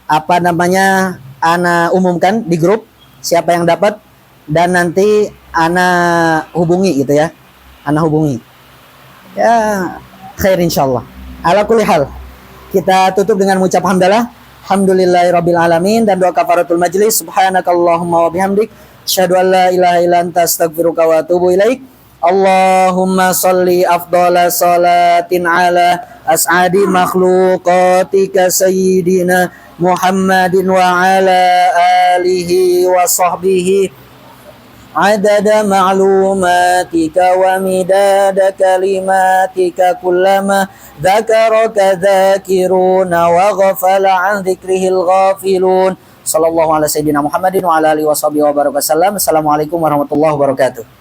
apa namanya anak umumkan di grup siapa yang dapat, dan nanti anak hubungi gitu ya, anak hubungi ya khair insyaallah. Ala kulli hal kita tutup dengan mengucap hamdalah alhamdulillahirabbil alamin dan doa kafaratul majlis. Subhanakallahumma wa bihamdik asyhadu an la ilaha illa anta astaghfiruka wa atubu ilaik. Allahumma sholli afdhala salatin ala as'adi makhluqatika sayyidina Muhammadin wa ala alihi wa sahbihi adada ma'lumatika wa midada kalimatika kullama dzakaraka dzakiruna wa ghafala an dzikrihil ghafilun. Sallallahu ala sayyidina Muhammadin wa ala alihi wa sahbihi wa baraka sallam. Assalamualaikum warahmatullahi wabarakatuh.